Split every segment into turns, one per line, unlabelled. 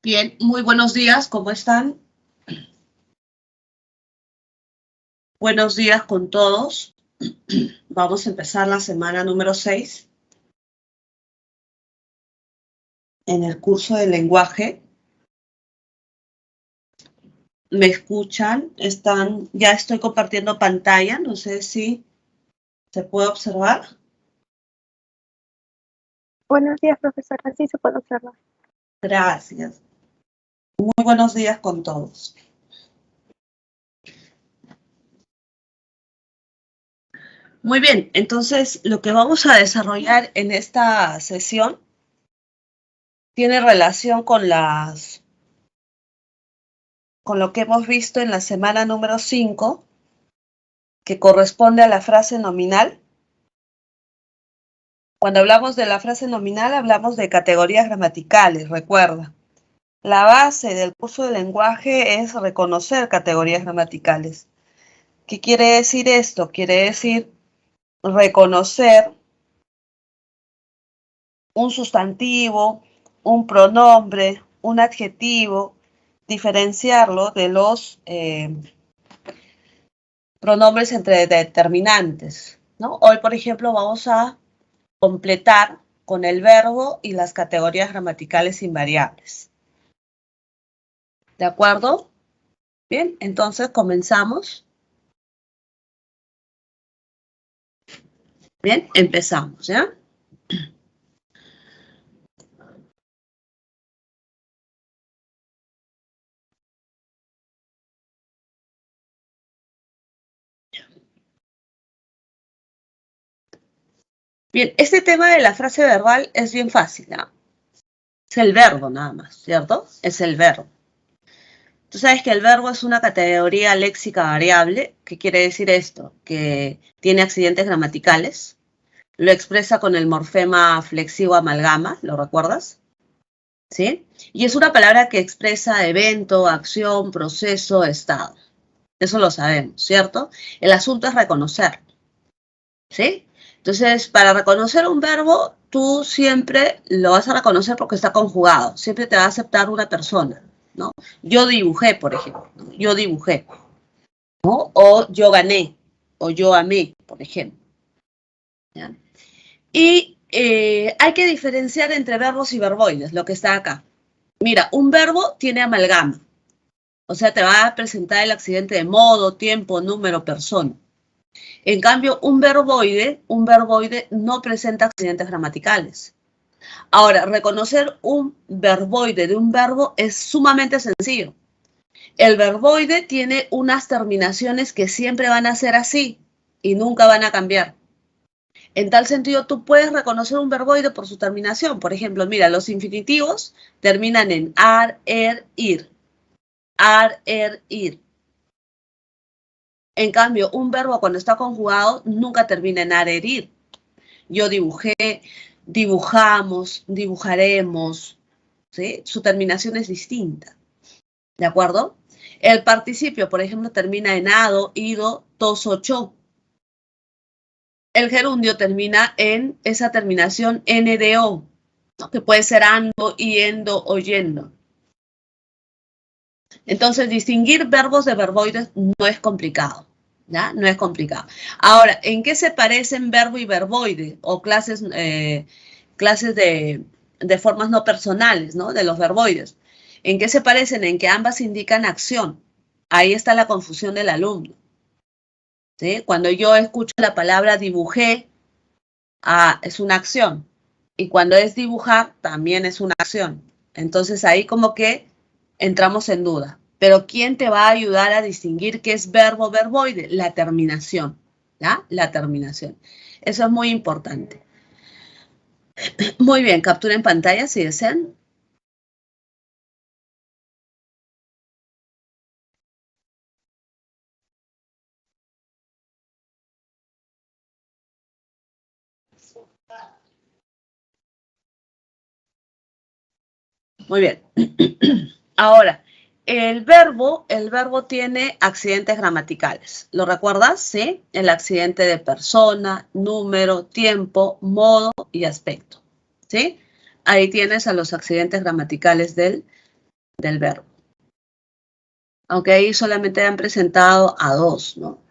Bien, muy buenos días, ¿cómo están? Buenos días con todos. Vamos a empezar la semana número 6 en el curso de lenguaje. ¿Me escuchan? Ya estoy compartiendo pantalla, no sé si se puede observar.
Buenos días, profesora. Sí, se puede observar.
Gracias. Muy buenos días con todos. Muy bien, entonces lo que vamos a desarrollar en esta sesión tiene relación con lo que hemos visto en la semana número 5, que corresponde a la frase nominal. Cuando hablamos de la frase nominal, hablamos de categorías gramaticales, recuerda. La base del curso de lenguaje es reconocer categorías gramaticales. ¿Qué quiere decir esto? Quiere decir reconocer un sustantivo, un pronombre, un adjetivo, diferenciarlo de los pronombres entre determinantes, ¿no? Hoy, por ejemplo, vamos a completar con el verbo y las categorías gramaticales invariables. ¿De acuerdo? Bien, entonces comenzamos. Bien, empezamos, ¿ya? Bien, este tema de la frase verbal es bien fácil, ¿no? Es el verbo nada más, ¿cierto? Es el verbo. Tú sabes que el verbo es una categoría léxica variable. ¿Qué quiere decir esto? Que tiene accidentes gramaticales. Lo expresa con el morfema flexivo amalgama, ¿lo recuerdas? ¿Sí? Y es una palabra que expresa evento, acción, proceso, estado. Eso lo sabemos, ¿cierto? El asunto es reconocerlo, ¿sí? Entonces, para reconocer un verbo, tú siempre lo vas a reconocer porque está conjugado. Siempre te va a aceptar una persona, ¿no? Yo dibujé, por ejemplo. Yo dibujé, ¿no? O yo gané, o yo amé, por ejemplo. ¿Ya? Y hay que diferenciar entre verbos y verboides, lo que está acá. Mira, un verbo tiene amalgama. O sea, te va a presentar el accidente de modo, tiempo, número, persona. En cambio, un verboide no presenta accidentes gramaticales. Ahora, reconocer un verboide de un verbo es sumamente sencillo. El verboide tiene unas terminaciones que siempre van a ser así y nunca van a cambiar. En tal sentido, tú puedes reconocer un verboide por su terminación. Por ejemplo, mira, los infinitivos terminan en ar, er, ir. Ar, er, ir. En cambio, un verbo cuando está conjugado nunca termina en ar, er, ir. Yo dibujé, dibujamos, dibujaremos, ¿sí? Su terminación es distinta, ¿de acuerdo? El participio, por ejemplo, termina en ado, ido, tos, cho. El gerundio termina en esa terminación NDO, ¿no? Que puede ser ando, yendo, oyendo. Entonces, distinguir verbos de verboides no es complicado, ¿ya? No es complicado. Ahora, ¿en qué se parecen verbo y verboide? O clases de formas no personales, ¿no? De los verboides. ¿En qué se parecen? En que ambas indican acción. Ahí está la confusión del alumno, ¿sí? Cuando yo escucho la palabra dibujé, es una acción. Y cuando es dibujar, también es una acción. Entonces ahí como que entramos en duda. Pero ¿quién te va a ayudar a distinguir qué es verbo verboide? La terminación, ¿ya? La terminación. Eso es muy importante. Muy bien, captura en pantalla si desean. Muy bien. Ahora, el verbo tiene accidentes gramaticales. ¿Lo recuerdas? Sí. El accidente de persona, número, tiempo, modo y aspecto. ¿Sí? Ahí tienes a los accidentes gramaticales del del verbo. Aunque ahí solamente han presentado a 2, ¿no?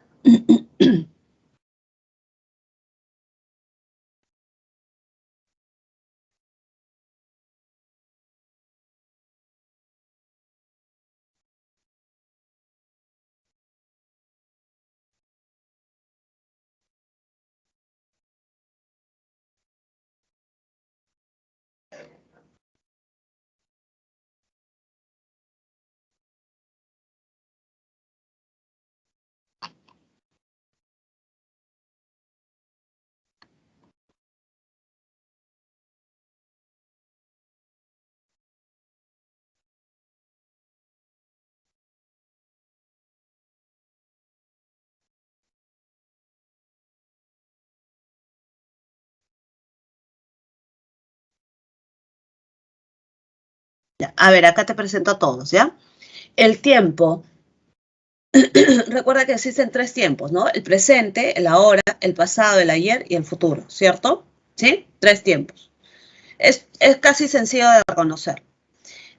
Ya, a ver, acá te presento a todos, ¿ya? El tiempo, recuerda que existen 3 tiempos, ¿no? El presente, el ahora, el pasado, el ayer y el futuro, ¿cierto? ¿Sí? 3 tiempos. Es casi sencillo de reconocer.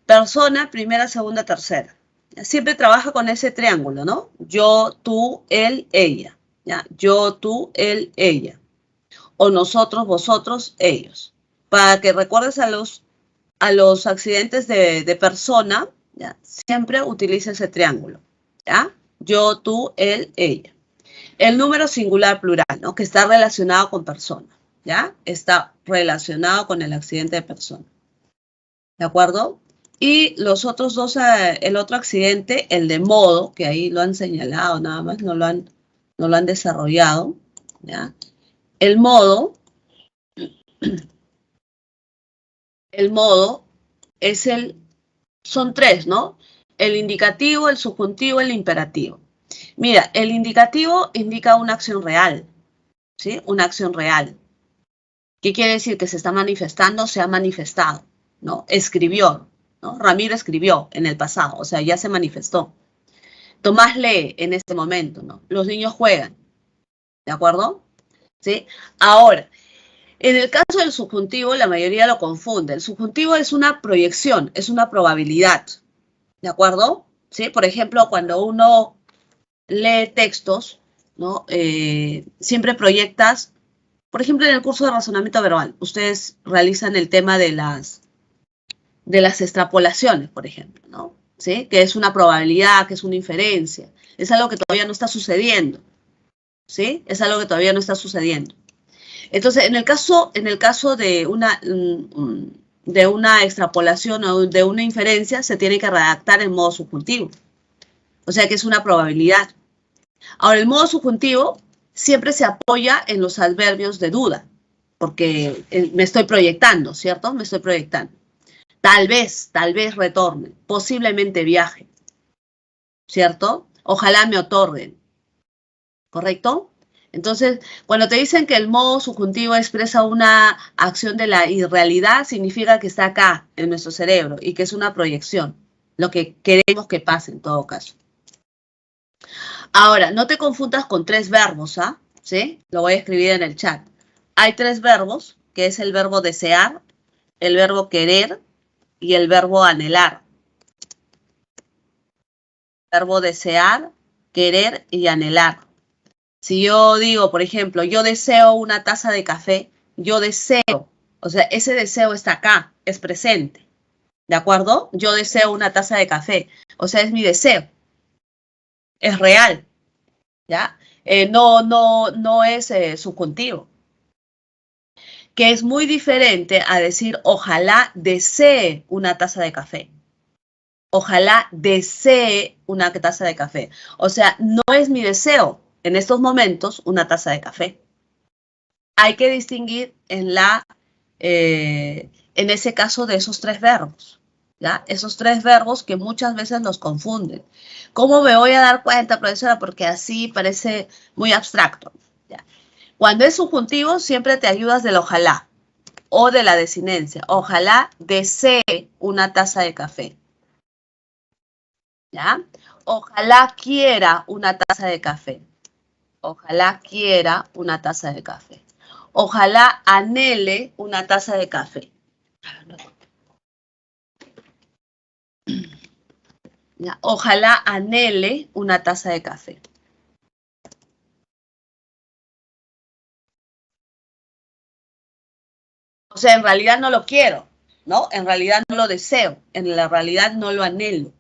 Persona, primera, segunda, tercera. Siempre trabaja con ese triángulo, ¿no? Yo, tú, él, ella. ¿Ya? Yo, tú, él, ella. O nosotros, vosotros, ellos. Para que recuerdes a los accidentes de persona, ¿ya? Siempre utiliza ese triángulo. ¿Ya? Yo, tú, él, ella. El número singular plural, ¿no? Que está relacionado con persona. ¿Ya? Está relacionado con el accidente de persona. ¿De acuerdo? Y los otros dos, el otro accidente, el de modo, que ahí lo han señalado nada más, no lo han desarrollado, ¿ya? El modo es son 3, ¿no? El indicativo, el subjuntivo, el imperativo. Mira, el indicativo indica una acción real, ¿sí? Una acción real. ¿Qué quiere decir? Que se está manifestando, se ha manifestado, ¿no? Escribió, ¿no? Ramiro escribió en el pasado, o sea, ya se manifestó. Tomás lee en este momento, ¿no? Los niños juegan, ¿de acuerdo? ¿Sí? Ahora, en el caso del subjuntivo, la mayoría lo confunde. El subjuntivo es una proyección, es una probabilidad, ¿de acuerdo? ¿Sí? Por ejemplo, cuando uno lee textos, ¿no? Siempre proyectas, por ejemplo, en el curso de razonamiento verbal, ustedes realizan el tema de las extrapolaciones, por ejemplo, ¿no? ¿Sí? Que es una probabilidad, que es una inferencia. Es algo que todavía no está sucediendo, ¿sí? Es algo que todavía no está sucediendo. Entonces, en el caso de una extrapolación o de una inferencia, se tiene que redactar en modo subjuntivo. O sea que es una probabilidad. Ahora, el modo subjuntivo siempre se apoya en los adverbios de duda, porque me estoy proyectando, ¿cierto? Me estoy proyectando. Tal vez retorne, posiblemente viaje, ¿cierto? Ojalá me otorguen, ¿correcto? Entonces, cuando te dicen que el modo subjuntivo expresa una acción de la irrealidad, significa que está acá, en nuestro cerebro, y que es una proyección, lo que queremos que pase en todo caso. Ahora, no te confundas con 3 verbos, ¿ah? ¿Sí? Lo voy a escribir en el chat. Hay 3 verbos, que es el verbo desear, el verbo querer y el verbo anhelar. Verbo desear, querer y anhelar. Si yo digo, por ejemplo, yo deseo una taza de café, yo deseo, o sea, ese deseo está acá, es presente, ¿de acuerdo? Yo deseo una taza de café, o sea, es mi deseo, es real, ¿ya? No es subjuntivo, que es muy diferente a decir, ojalá desee una taza de café. Ojalá desee una taza de café. O sea, no es mi deseo en estos momentos una taza de café. Hay que distinguir en ese caso de esos 3 verbos, ¿ya? Esos 3 verbos que muchas veces los confunden. ¿Cómo me voy a dar cuenta, profesora? Porque así parece muy abstracto, ¿ya? Cuando es subjuntivo, siempre te ayudas del ojalá o de la desinencia. Ojalá desee una taza de café, ¿ya? Ojalá quiera una taza de café. Ojalá quiera una taza de café. Ojalá anhele una taza de café. ¿Ya? Ojalá anhele una taza de café. O sea, en realidad no lo quiero, ¿no? En realidad no lo deseo, en la realidad no lo anhelo.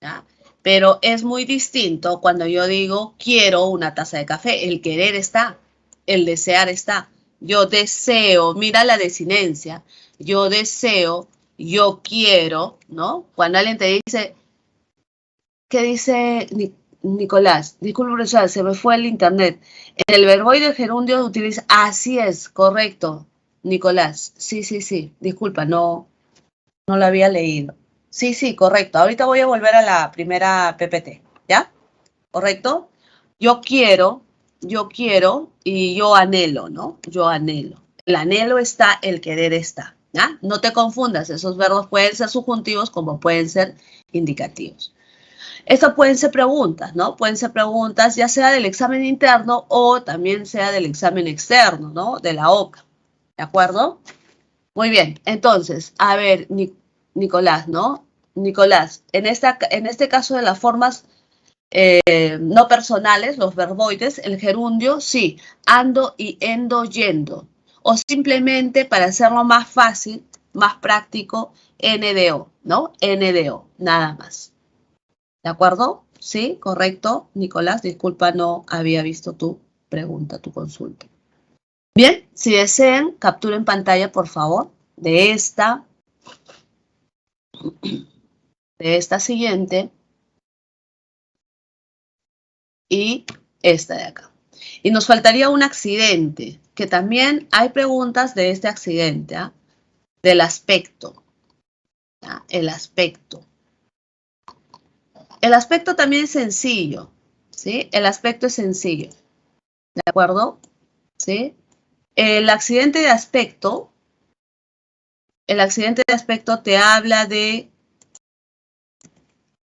¿Ya? Pero es muy distinto cuando yo digo quiero una taza de café. El querer está, el desear está. Yo deseo, mira la desinencia. Yo deseo, yo quiero, ¿no? Cuando alguien te dice, ¿qué dice Nicolás? Disculpe, profesor, se me fue el internet. En el verboide gerundio utiliza, así es, correcto, Nicolás. Sí, sí, sí, disculpa, no lo había leído. Sí, sí, correcto. Ahorita voy a volver a la primera PPT, ¿ya? ¿Correcto? Yo quiero y yo anhelo, ¿no? Yo anhelo. El anhelo está, el querer está, ¿ya? No te confundas, esos verbos pueden ser subjuntivos como pueden ser indicativos. Estas pueden ser preguntas, ¿no? Pueden ser preguntas ya sea del examen interno o también sea del examen externo, ¿no? De la OCA, ¿de acuerdo? Muy bien, entonces, a ver, Nicolás, ¿no? Nicolás, en este caso de las formas no personales, los verboides, el gerundio, sí, ando y endo yendo. O simplemente, para hacerlo más fácil, más práctico, NDO, ¿no? NDO, nada más. ¿De acuerdo? Sí, correcto. Nicolás, disculpa, no había visto tu pregunta, tu consulta. Bien, si desean, capturen pantalla, por favor, de esta siguiente y esta de acá. Y nos faltaría un accidente, que también hay preguntas de este accidente, ¿eh? Del aspecto. ¿Ya? El aspecto. El aspecto también es sencillo, ¿sí? El aspecto es sencillo, ¿de acuerdo? ¿Sí? El accidente de aspecto, te habla de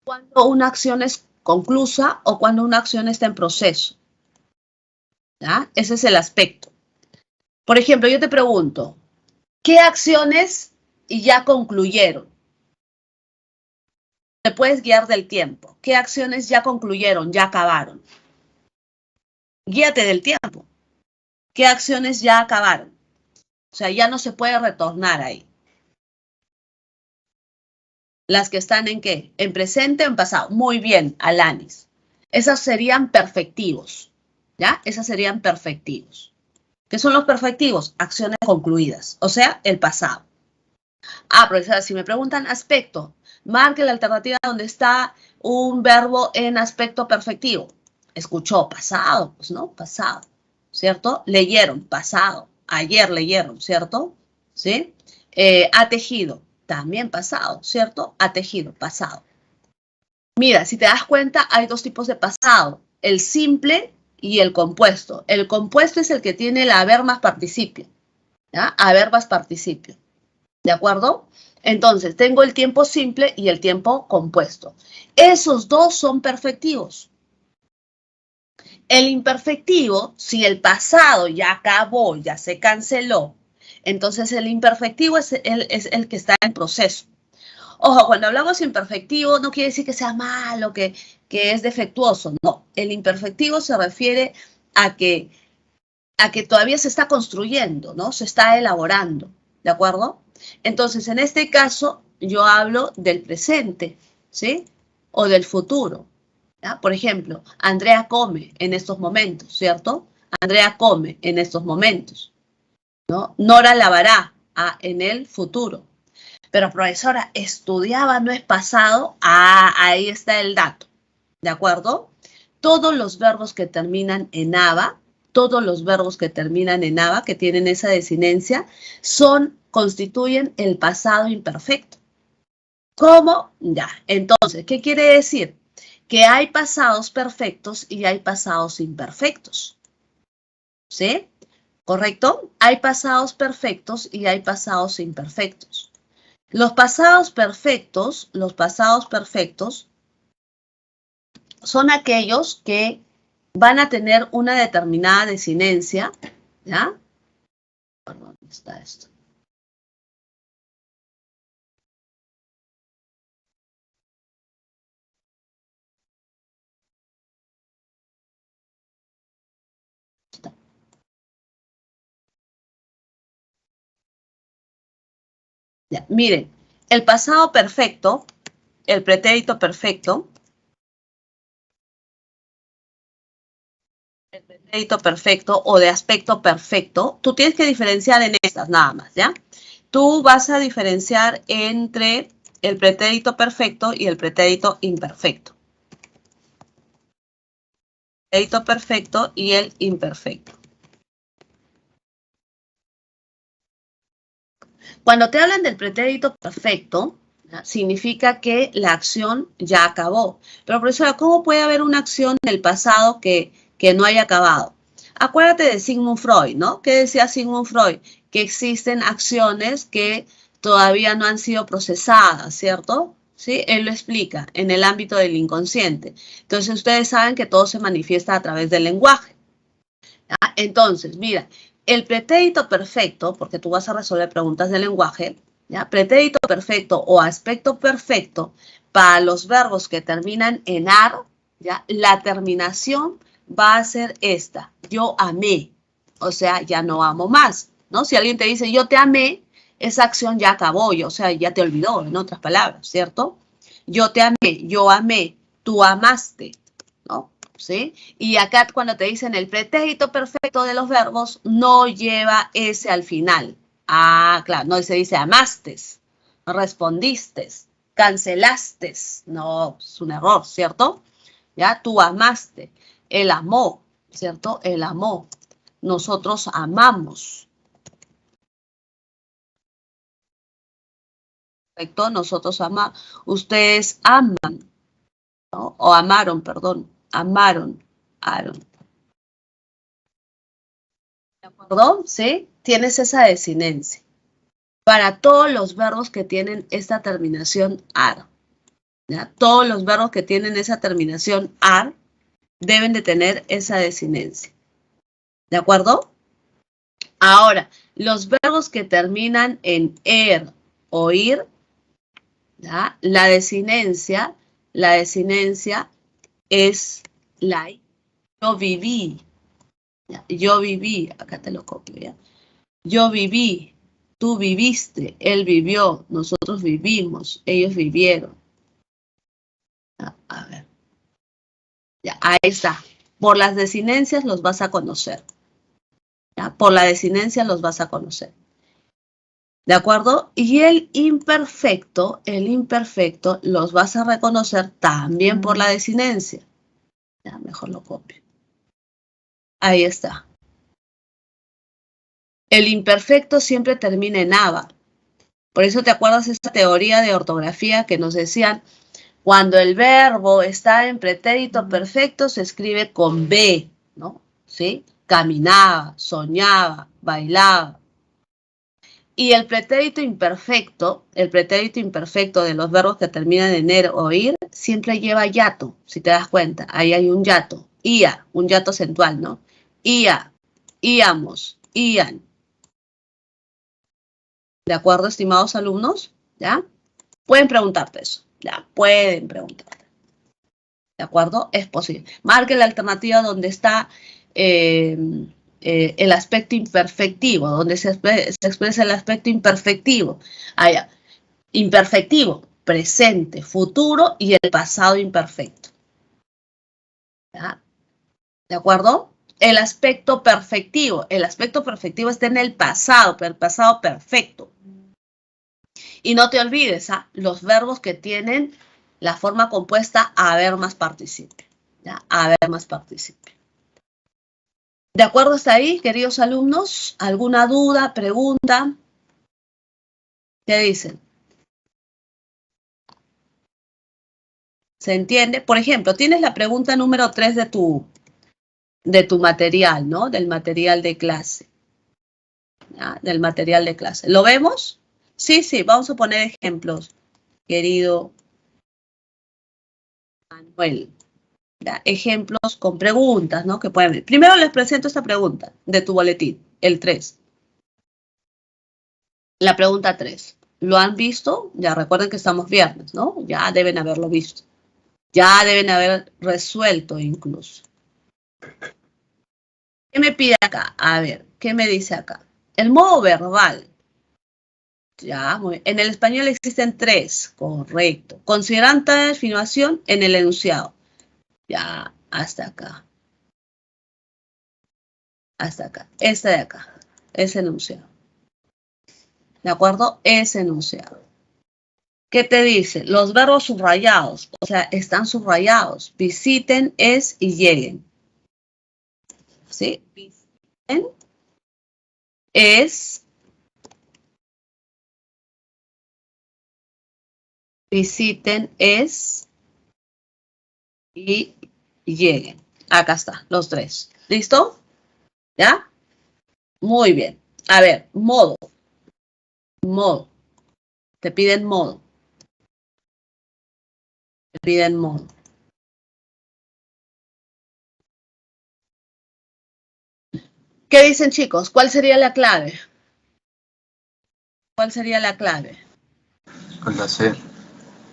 cuando una acción es conclusa o cuando una acción está en proceso. ¿Ya? Ese es el aspecto. Por ejemplo, yo te pregunto, ¿qué acciones ya concluyeron? Te puedes guiar del tiempo. ¿Qué acciones ya concluyeron, ya acabaron? Guíate del tiempo. ¿Qué acciones ya acabaron? O sea, ya no se puede retornar ahí. Las que están en qué? En presente o en pasado. Muy bien, Alanis. Esas serían perfectivos. ¿Ya? Esas serían perfectivos. ¿Qué son los perfectivos? Acciones concluidas. O sea, el pasado. Ah, profesora, si me preguntan aspecto, marque la alternativa donde está un verbo en aspecto perfectivo. Escuchó, pasado, pues no, pasado, ¿cierto? Leyeron, pasado, ayer leyeron, ¿cierto? ¿Sí? Ha tejido, también pasado, ¿cierto? Ha tejido, pasado. Mira, si te das cuenta, hay dos tipos de pasado, el simple y el compuesto. El compuesto es el que tiene el haber más participio, ¿ya? Haber más participio. ¿De acuerdo? Entonces, tengo el tiempo simple y el tiempo compuesto. Esos dos son perfectivos. El imperfectivo, si el pasado ya acabó, ya se canceló, entonces el imperfectivo es el que está en proceso. Ojo, cuando hablamos de imperfectivo no quiere decir que sea malo, que es defectuoso. No, el imperfectivo se refiere a que todavía se está construyendo, ¿no? Se está elaborando, ¿de acuerdo? Entonces, en este caso, yo hablo del presente, ¿sí? O del futuro. ¿Ya? Por ejemplo, Andrea come en estos momentos, ¿cierto? Andrea come en estos momentos, ¿no? Nora lavará en el futuro. Pero, profesora, estudiaba, no es pasado. Ah, ahí está el dato, ¿de acuerdo? Todos los verbos que terminan en aba, que tienen esa desinencia, constituyen el pasado imperfecto. ¿Cómo? Ya. Entonces, ¿qué quiere decir? Que hay pasados perfectos y hay pasados imperfectos. ¿Sí? ¿Correcto? Hay pasados perfectos y hay pasados imperfectos. Los pasados perfectos son aquellos que van a tener una determinada desinencia, ¿ya? ¿Dónde está esto? Ya, miren, el pasado perfecto, el pretérito perfecto, el pretérito perfecto o de aspecto perfecto, tú tienes que diferenciar en estas nada más, ¿ya? Tú vas a diferenciar entre el pretérito perfecto y el pretérito imperfecto. El pretérito perfecto y el imperfecto. Cuando te hablan del pretérito perfecto, ¿ya? Significa que la acción ya acabó. Pero profesora, ¿cómo puede haber una acción del pasado que no haya acabado? Acuérdate de Sigmund Freud, ¿no? ¿Qué decía Sigmund Freud? Que existen acciones que todavía no han sido procesadas, ¿cierto? ¿Sí? Él lo explica en el ámbito del inconsciente. Entonces, ustedes saben que todo se manifiesta a través del lenguaje. ¿Ya? Entonces, mira, el pretérito perfecto, porque tú vas a resolver preguntas de lenguaje, ¿ya? Pretérito perfecto o aspecto perfecto, para los verbos que terminan en ar, ¿ya? La terminación va a ser esta, yo amé, o sea, ya no amo más, ¿no? Si alguien te dice yo te amé, esa acción ya acabó, o sea, ya te olvidó, en otras palabras, ¿cierto? Yo te amé, yo amé, tú amaste, ¿no? ¿Sí? Y acá cuando te dicen el pretérito perfecto de los verbos, no lleva ese al final. Ah, claro, no se dice amastes, respondiste, cancelaste. No, es un error, ¿cierto? Ya, tú amaste, él amó, ¿cierto? Él amó. Nosotros amamos. ¿Correcto? Nosotros amamos. Ustedes aman, ¿no? O amaron, perdón. Amaron. ¿De acuerdo? ¿Sí? Tienes esa desinencia. Para todos los verbos que tienen esta terminación ar, ¿ya? Todos los verbos que tienen esa terminación ar deben de tener esa desinencia. ¿De acuerdo? Ahora, los verbos que terminan en er o ir, ¿ya? La desinencia es la I. Yo viví, ¿ya? Yo viví, acá te lo copio, ¿ya? Yo viví, tú viviste, él vivió, nosotros vivimos, ellos vivieron. A ver, ya, ahí está. Por las desinencias los vas a conocer. ¿Ya? Por la desinencia los vas a conocer. ¿De acuerdo? Y el imperfecto los vas a reconocer también por la desinencia. Ya, mejor lo copio. Ahí está. El imperfecto siempre termina en aba. Por eso te acuerdas esa teoría de ortografía que nos decían, cuando el verbo está en pretérito perfecto se escribe con B, ¿no? ¿Sí? Caminaba, soñaba, bailaba. Y el pretérito imperfecto de los verbos que terminan en er o ir, siempre lleva yato, si te das cuenta. Ahí hay un yato. Ia, un yato acentual, ¿no? Ia, íamos, ian. ¿De acuerdo, estimados alumnos? ¿Ya? Pueden preguntarte eso. Ya, pueden preguntarte. ¿De acuerdo? Es posible. Marque la alternativa donde está el aspecto imperfectivo, donde se expresa el aspecto imperfectivo. Allá. Imperfectivo, presente, futuro y el pasado imperfecto. ¿Ya? ¿De acuerdo? El aspecto perfectivo está en el pasado, pero el pasado perfecto. Y no te olvides, ¿ah? Los verbos que tienen la forma compuesta haber más participio. ¿Ya? Haber más participio. ¿De acuerdo hasta ahí, queridos alumnos? ¿Alguna duda, pregunta? ¿Qué dicen? ¿Se entiende? Por ejemplo, tienes la pregunta número 3 de tu material, ¿no? Del material de clase. ¿Ya? Del material de clase. ¿Lo vemos? Sí, sí, vamos a poner ejemplos, querido Manuel. ¿Ya? Ejemplos con preguntas, ¿no? Que pueden ver. Primero les presento esta pregunta de tu boletín, el 3. La pregunta 3. ¿Lo han visto? Ya recuerden que estamos viernes, ¿no? Ya deben haberlo visto. Ya deben haber resuelto incluso. ¿Qué me pide acá? A ver, ¿qué me dice acá? El modo verbal. Ya, muy bien. En el español existen 3, correcto. Consideran tal afirmación en el enunciado. Ya, hasta acá. Hasta acá. Esta de acá. Ese enunciado. ¿De acuerdo? Ese enunciado. ¿Qué te dice? Los verbos subrayados, o sea, están subrayados. Visiten, es y lleguen. ¿Sí? Visiten, es, visiten, es y lleguen. Acá está, los 3. ¿Listo? ¿Ya? Muy bien. A ver, modo. Modo. Te piden modo. Te piden modo. ¿Qué dicen, chicos? ¿Cuál sería la clave? ¿Cuál sería la clave?
Con la C.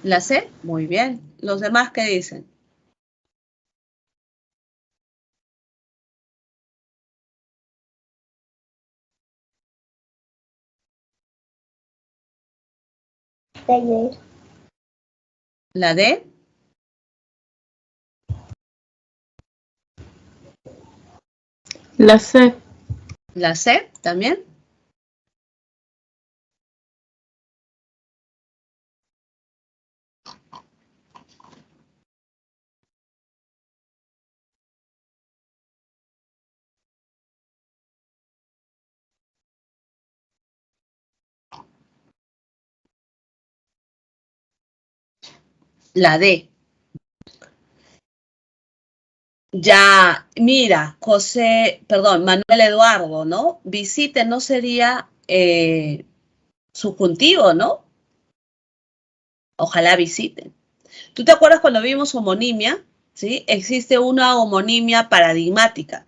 ¿La C? Muy bien. ¿Los demás qué dicen? ¿La D?
La C.
¿La C también? La D. Ya, mira, Manuel Eduardo, ¿no? Visite no sería subjuntivo, ¿no? Ojalá visiten. ¿Tú te acuerdas cuando vimos homonimia? ¿Sí? Existe una homonimia paradigmática.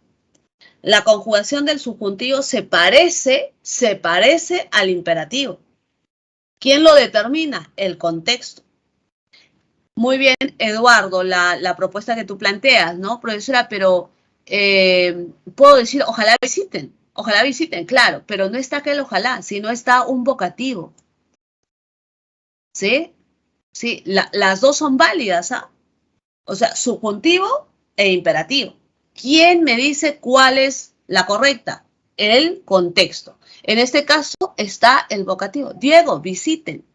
La conjugación del subjuntivo se parece al imperativo. ¿Quién lo determina? El contexto. Muy bien, Eduardo, la propuesta que tú planteas, ¿no, profesora? Pero puedo decir, ojalá visiten, claro, pero no está aquel ojalá, sino está un vocativo. ¿Sí? Sí, las dos son válidas, ¿ah? O sea, subjuntivo e imperativo. ¿Quién me dice cuál es la correcta? El contexto. En este caso está el vocativo. Diego, visiten.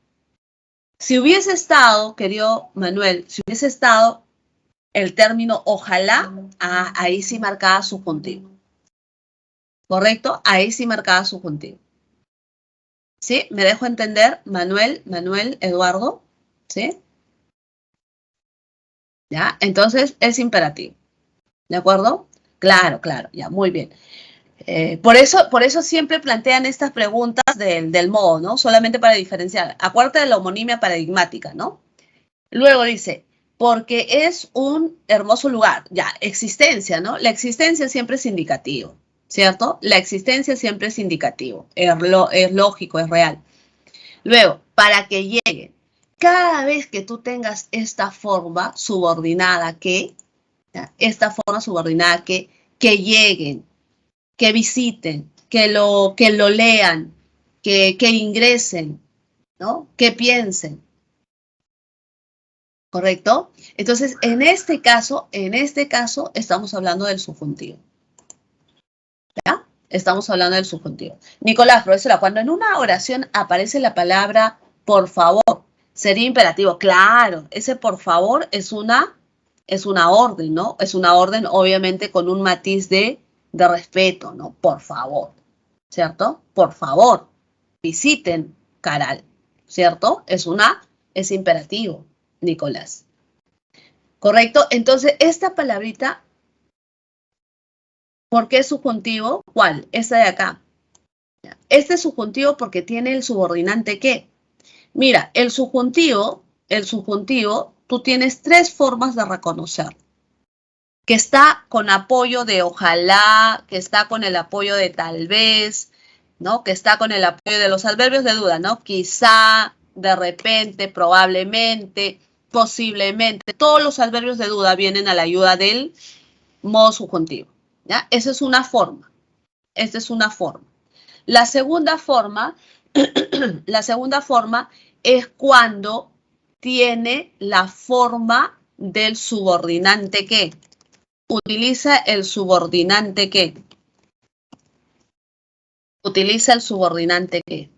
Si hubiese estado, querido Manuel, si hubiese estado el término ojalá, ahí sí marcaba subjuntivo. ¿Correcto? Ahí sí marcaba subjuntivo. ¿Sí? ¿Me dejo entender? Manuel, Eduardo. ¿Sí? ¿Ya? Entonces es imperativo. ¿De acuerdo? Claro, ya, muy bien. Por eso siempre plantean estas preguntas del modo, ¿no? Solamente para diferenciar. Acuérdate de la homonimia paradigmática, ¿no? Luego dice, porque es un hermoso lugar. Ya, existencia, ¿no? La existencia siempre es indicativo, ¿cierto? La existencia siempre es indicativo. Es lógico, es real. Luego, para que llegue. Cada vez que tú tengas esta forma subordinada que, ¿ya? Esta forma subordinada que lleguen, que visiten, que lo lean, que ingresen, ¿no? Que piensen. ¿Correcto? Entonces, en este caso, estamos hablando del subjuntivo. ¿Ya? Estamos hablando del subjuntivo. Nicolás, profesora, cuando en una oración aparece la palabra por favor, sería imperativo. Claro, ese por favor es una orden, ¿no? Es una orden, obviamente, con un matiz de respeto, ¿no? Por favor, ¿cierto? Por favor, visiten Caral, ¿cierto? Es imperativo, Nicolás. ¿Correcto? Entonces, esta palabrita, ¿por qué es subjuntivo? ¿Cuál? Esta de acá. Este es subjuntivo porque tiene el subordinante ¿qué? Mira, el subjuntivo, tú tienes 3 formas de reconocer. Que está con apoyo de ojalá, que está con el apoyo de tal vez, ¿no? Que está con el apoyo de los adverbios de duda, ¿no? Quizá, de repente, probablemente, posiblemente. Todos los adverbios de duda vienen a la ayuda del modo subjuntivo, ¿ya? Esa es una forma. Esta es una forma. La segunda forma, La segunda forma es cuando tiene la forma del subordinante que. Utiliza el subordinante que. Utiliza el subordinante que.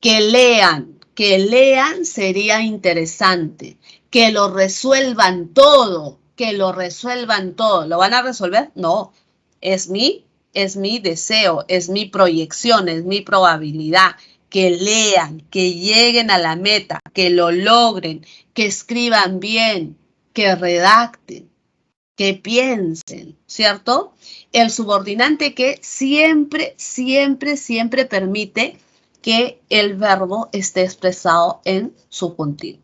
Que lean sería interesante. Que lo resuelvan todo. ¿Lo van a resolver? No. Es mi deseo, es mi proyección, es mi probabilidad. Que lean, que lleguen a la meta, que lo logren, que escriban bien, que redacten, que piensen, ¿cierto? El subordinante que siempre permite que el verbo esté expresado en subjuntivo.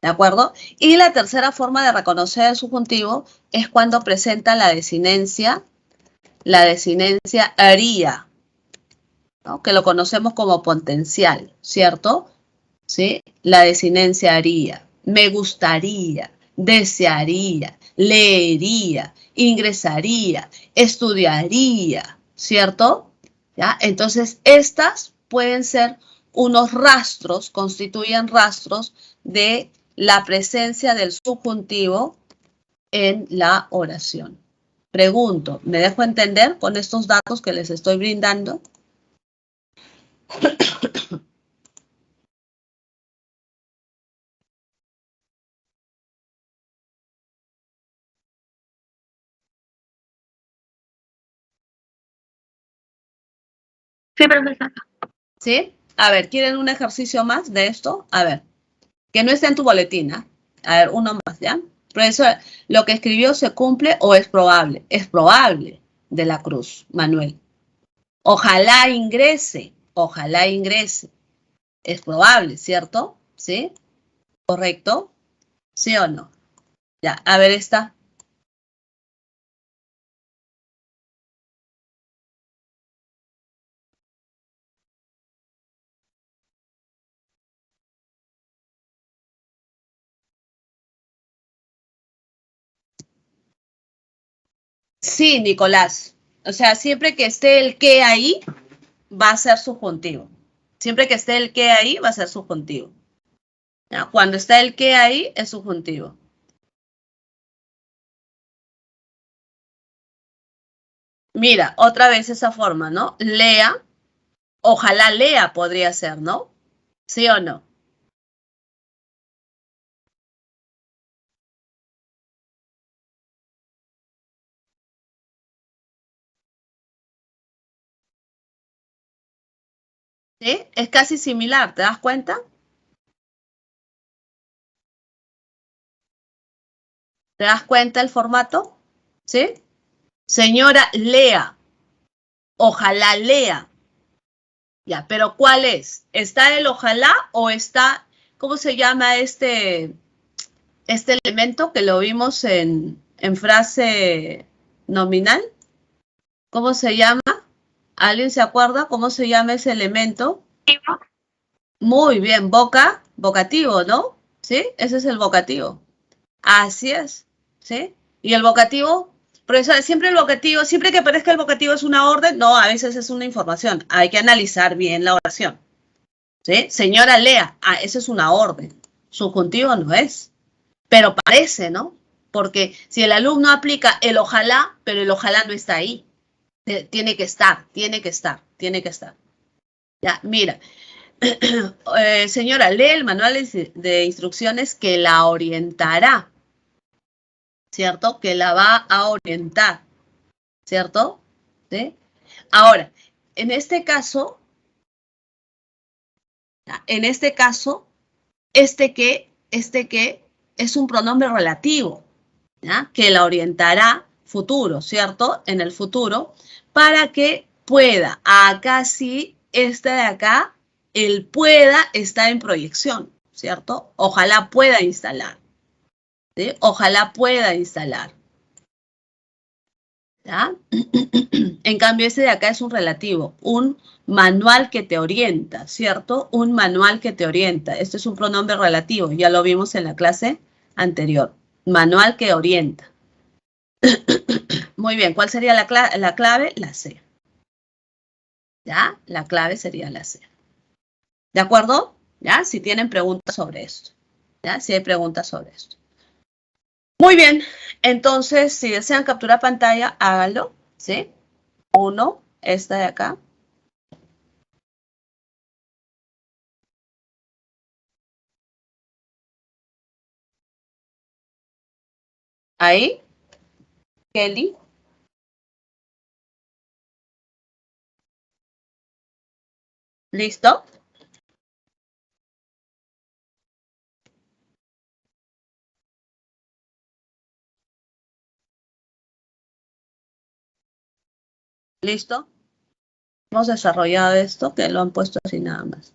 ¿De acuerdo? Y la tercera forma de reconocer el subjuntivo es cuando presenta la desinencia haría, ¿no? Que lo conocemos como potencial, ¿cierto? ¿Sí? La desinencia haría, me gustaría, desearía, leería, ingresaría, estudiaría, ¿cierto? ¿Ya? Entonces, estas pueden ser unos rastros, constituyen rastros de la presencia del subjuntivo en la oración. Pregunto, ¿me dejo entender con estos datos que les estoy brindando?
Sí, profesora.
¿Sí? A ver, ¿quieren un ejercicio más de esto? A ver, que no esté en tu boletín, ¿eh? A ver, uno más, ¿ya? Profesor, ¿lo que escribió se cumple o es probable? Es probable, de la Cruz, Manuel. Ojalá ingrese. Es probable, ¿cierto? ¿Sí? ¿Correcto? ¿Sí o no? Ya, a ver esta. Sí, Nicolás. O sea, siempre que esté el que ahí, va a ser subjuntivo. Siempre que esté el que ahí, va a ser subjuntivo. ¿Ya? Cuando está el que ahí, es subjuntivo. Mira, otra vez esa forma, ¿no? Lea, ojalá lea podría ser, ¿no? ¿Sí o no? ¿Sí? Es casi similar, ¿te das cuenta? ¿Te das cuenta el formato? ¿Sí? Señora, lea. Ojalá lea. Ya, pero ¿cuál es? ¿Está el ojalá o está, cómo se llama este elemento que lo vimos en frase nominal? ¿Cómo se llama? ¿Alguien se acuerda cómo se llama ese elemento? Muy bien, vocativo, ¿no? ¿Sí? Ese es el vocativo. Así es, ¿sí? Y el vocativo, profesor, siempre el vocativo, siempre que parezca el vocativo es una orden, no, a veces es una información. Hay que analizar bien la oración. ¿Sí? Señora, lea. Ah, eso es una orden. Subjuntivo no es. Pero parece, ¿no? Porque si el alumno aplica el ojalá, pero el ojalá no está ahí. Tiene que estar. Ya, mira. Señora, lee el manual de instrucciones que la orientará. ¿Cierto? Que la va a orientar. ¿Cierto? ¿Sí? Ahora, en este caso, este que es un pronombre relativo, ¿ya? Que la orientará futuro, ¿cierto? En el futuro, para que pueda. Acá sí, este de acá, el pueda está en proyección, ¿cierto? Ojalá pueda instalar. ¿Sí? Ojalá pueda instalar. ¿Ya? En cambio, este de acá es un relativo, un manual que te orienta, ¿cierto? Un manual que te orienta. Este es un pronombre relativo, ya lo vimos en la clase anterior. Manual que orienta. Muy bien, ¿cuál sería la clave? La C. ¿Ya? La clave sería la C. ¿De acuerdo? ¿Ya? Si tienen preguntas sobre esto. ¿Ya? Si hay preguntas sobre esto. Muy bien. Entonces, si desean capturar pantalla, háganlo. ¿Sí? 1, esta de acá. Ahí. Kelly. ¿Listo? ¿Listo? Hemos desarrollado esto, que lo han puesto así nada más.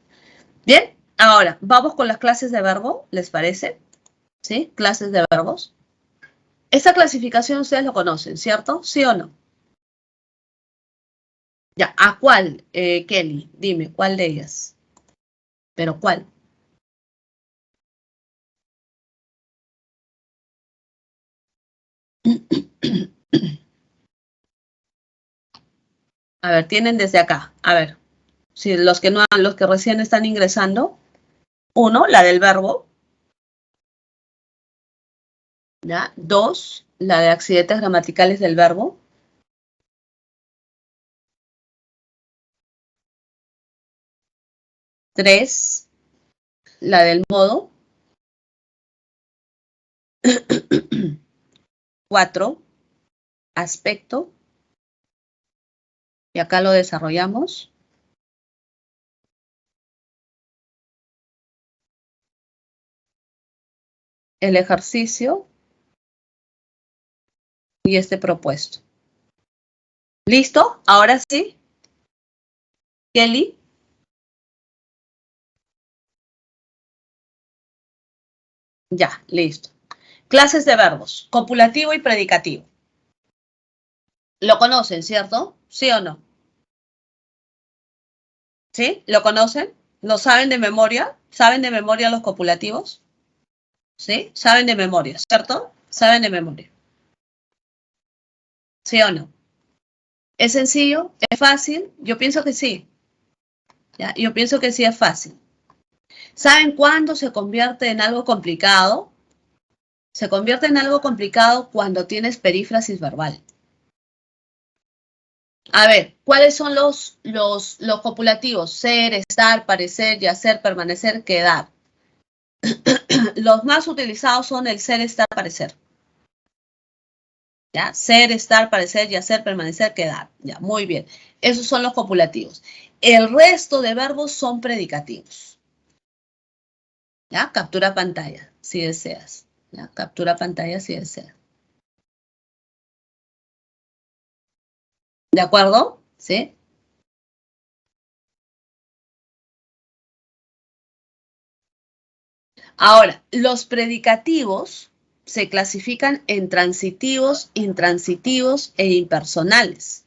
Bien, ahora, vamos con las clases de verbo, ¿les parece? ¿Sí? Clases de verbos. Esta clasificación ustedes lo conocen, ¿cierto? ¿Sí o no? Ya, ¿a cuál, Kelly? Dime, ¿cuál de ellas? ¿Pero cuál? A ver, tienen desde acá. A ver, si los que no, los que recién están ingresando. 1, la del verbo. ¿Ya? 2, la de accidentes gramaticales del verbo. 3, la del modo. 4, aspecto. Y acá lo desarrollamos. El ejercicio. Y este propuesto. ¿Listo? Ahora sí. Kelly. Ya, listo. Clases de verbos. Copulativo y predicativo. ¿Lo conocen, cierto? ¿Sí o no? ¿Sí? ¿Lo conocen? ¿Lo saben de memoria? ¿Saben de memoria los copulativos? ¿Sí? Saben de memoria, ¿cierto? Saben de memoria. ¿Sí o no? ¿Es sencillo? ¿Es fácil? Yo pienso que sí. ¿Ya? Yo pienso que sí es fácil. ¿Saben cuándo se convierte en algo complicado? Se convierte en algo complicado cuando tienes perífrasis verbal. A ver, ¿cuáles son los copulativos? Ser, estar, parecer, yacer, permanecer, quedar. Los más utilizados son el ser, estar, parecer. ¿Ya? Ser, estar, parecer, yacer, permanecer, quedar. Ya, muy bien. Esos son los copulativos. El resto de verbos son predicativos. ¿Ya? Captura pantalla, si deseas. ¿Ya? Captura pantalla si deseas. ¿De acuerdo? ¿Sí? Ahora, los predicativos se clasifican en transitivos, intransitivos e impersonales.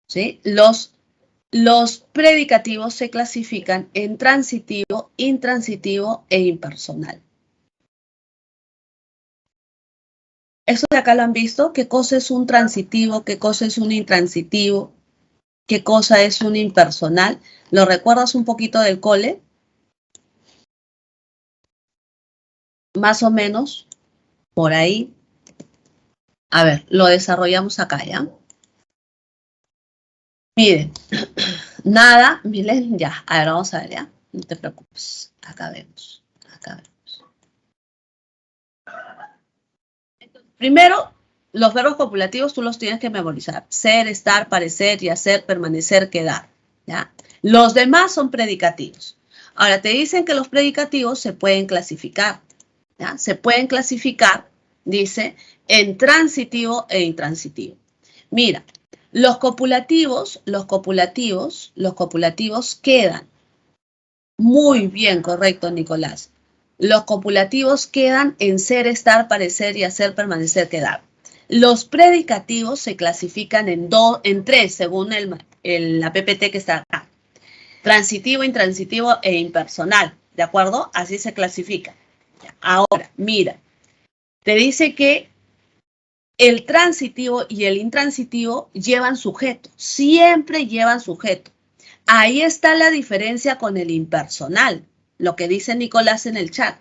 ¿Sí? Los predicativos se clasifican en transitivo, intransitivo e impersonal. Eso de acá lo han visto. ¿Qué cosa es un transitivo? ¿Qué cosa es un intransitivo? ¿Qué cosa es un impersonal? ¿Lo recuerdas un poquito del cole? Más o menos, por ahí. A ver, lo desarrollamos acá, ¿ya? Miren, nada, miren, ya. A ver, vamos a ver, ¿ya? No te preocupes. Acá vemos. Acá vemos. Primero, los verbos copulativos tú los tienes que memorizar. Ser, estar, parecer, yacer, permanecer, quedar. ¿Ya? Los demás son predicativos. Ahora, te dicen que los predicativos se pueden clasificar. ¿Ya? Se pueden clasificar, dice, en transitivo e intransitivo. Mira, los copulativos quedan. Muy bien, correcto, Nicolás. Los copulativos quedan en ser, estar, parecer, yacer, permanecer, quedar. Los predicativos se clasifican en tres, según la PPT que está acá. Transitivo, intransitivo e impersonal. ¿De acuerdo? Así se clasifica. Ahora, mira, te dice que el transitivo y el intransitivo llevan sujeto. Siempre llevan sujeto. Ahí está la diferencia con el impersonal, lo que dice Nicolás en el chat.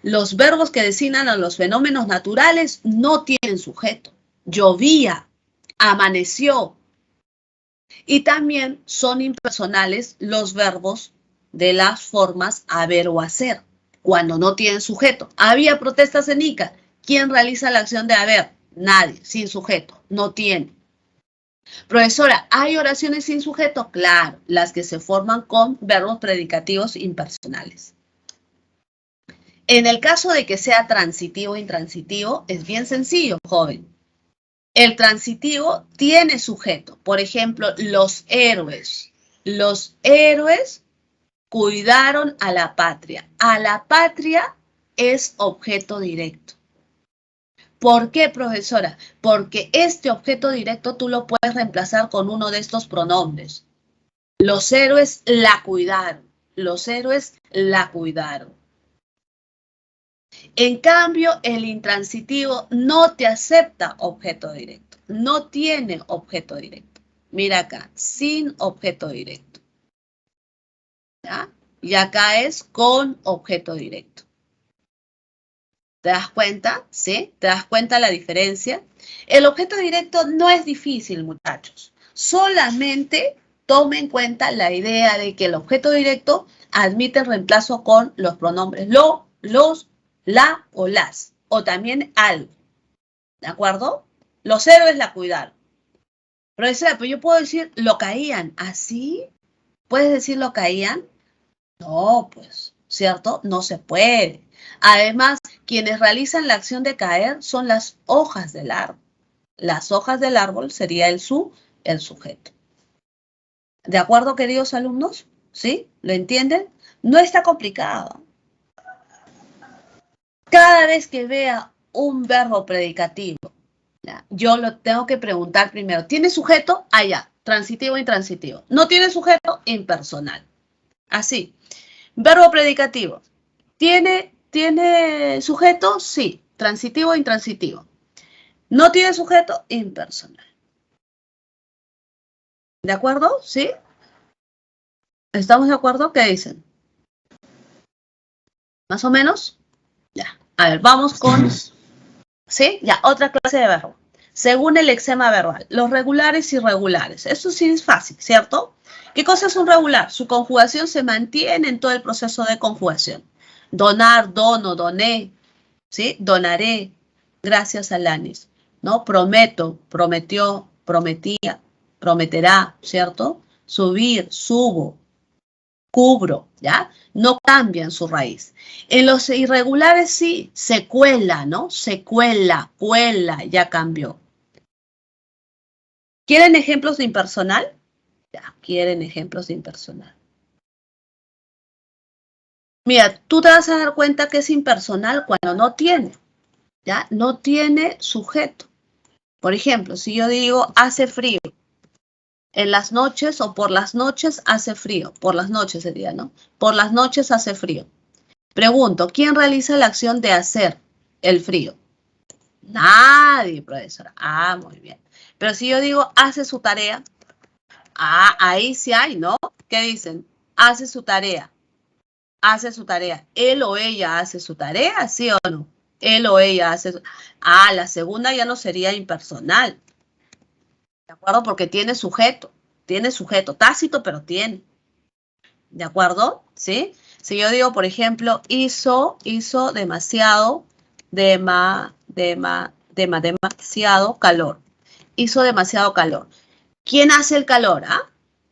Los verbos que designan a los fenómenos naturales no tienen sujeto. Llovía, amaneció. Y también son impersonales los verbos de las formas haber o hacer, cuando no tienen sujeto. Había protestas en Ica. ¿Quién realiza la acción de haber? Nadie, sin sujeto, no tiene. Profesora, ¿hay oraciones sin sujeto? Claro, las que se forman con verbos predicativos impersonales. En el caso de que sea transitivo o intransitivo, es bien sencillo, joven. El transitivo tiene sujeto. Por ejemplo, los héroes. Los héroes cuidaron a la patria. A la patria es objeto directo. ¿Por qué, profesora? Porque este objeto directo tú lo puedes reemplazar con uno de estos pronombres. Los héroes la cuidaron. Los héroes la cuidaron. En cambio, el intransitivo no te acepta objeto directo. No tiene objeto directo. Mira acá, sin objeto directo. ¿Ya? Y acá es con objeto directo. ¿Te das cuenta? ¿Sí? ¿Te das cuenta la diferencia? El objeto directo no es difícil, muchachos. Solamente tome en cuenta la idea de que el objeto directo admite el reemplazo con los pronombres lo, los, la o las. O también algo. ¿De acuerdo? Los héroes la cuidaron. Profesora, pues yo puedo decir lo caían. ¿Así? ¿Puedes decir lo caían? No, pues, ¿cierto? No se puede. Además, quienes realizan la acción de caer son las hojas del árbol. Las hojas del árbol sería el sujeto. ¿De acuerdo, queridos alumnos? ¿Sí? ¿Lo entienden? No está complicado. Cada vez que vea un verbo predicativo, ¿ya? Yo lo tengo que preguntar primero. ¿Tiene sujeto? Allá. Transitivo o intransitivo. ¿No tiene sujeto? Impersonal. Así. Verbo predicativo. ¿Tiene sujeto? Sí. Transitivo o intransitivo. ¿No tiene sujeto? Impersonal. ¿De acuerdo? ¿Sí? ¿Estamos de acuerdo? ¿Qué dicen? ¿Más o menos? Ya. A ver, vamos con... ¿Sí? Ya, otra clase de verbo. Según el lexema verbal, los regulares y irregulares. Eso sí es fácil, ¿cierto? ¿Qué cosa es un regular? Su conjugación se mantiene en todo el proceso de conjugación. Donar, dono, doné, ¿sí? Donaré, gracias a Lanis, ¿no? Prometo, prometió, prometía, prometerá, ¿cierto? Subir, subo, cubro, ¿ya? No cambian su raíz. En los irregulares sí, se cuela, ¿no? Se cuela, ya cambió. ¿Quieren ejemplos de impersonal? Ya, quieren ejemplos de impersonal. Mira, tú te vas a dar cuenta que es impersonal cuando no tiene, ¿ya? No tiene sujeto. Por ejemplo, si yo digo hace frío, en las noches o por las noches hace frío. Por las noches sería, ¿no? Por las noches hace frío. Pregunto, ¿quién realiza la acción de hacer el frío? Nadie, profesora. Ah, muy bien. Pero si yo digo hace su tarea, ahí sí hay, ¿no? ¿Qué dicen? Hace su tarea. Hace su tarea. Él o ella hace su tarea, ¿sí o no? Él o ella hace su... la segunda ya no sería impersonal. ¿De acuerdo? Porque tiene sujeto. Tiene sujeto. Tácito, pero tiene. ¿De acuerdo? ¿Sí? Si yo digo, por ejemplo, hizo demasiado, demasiado calor. Hizo demasiado calor. ¿Quién hace el calor?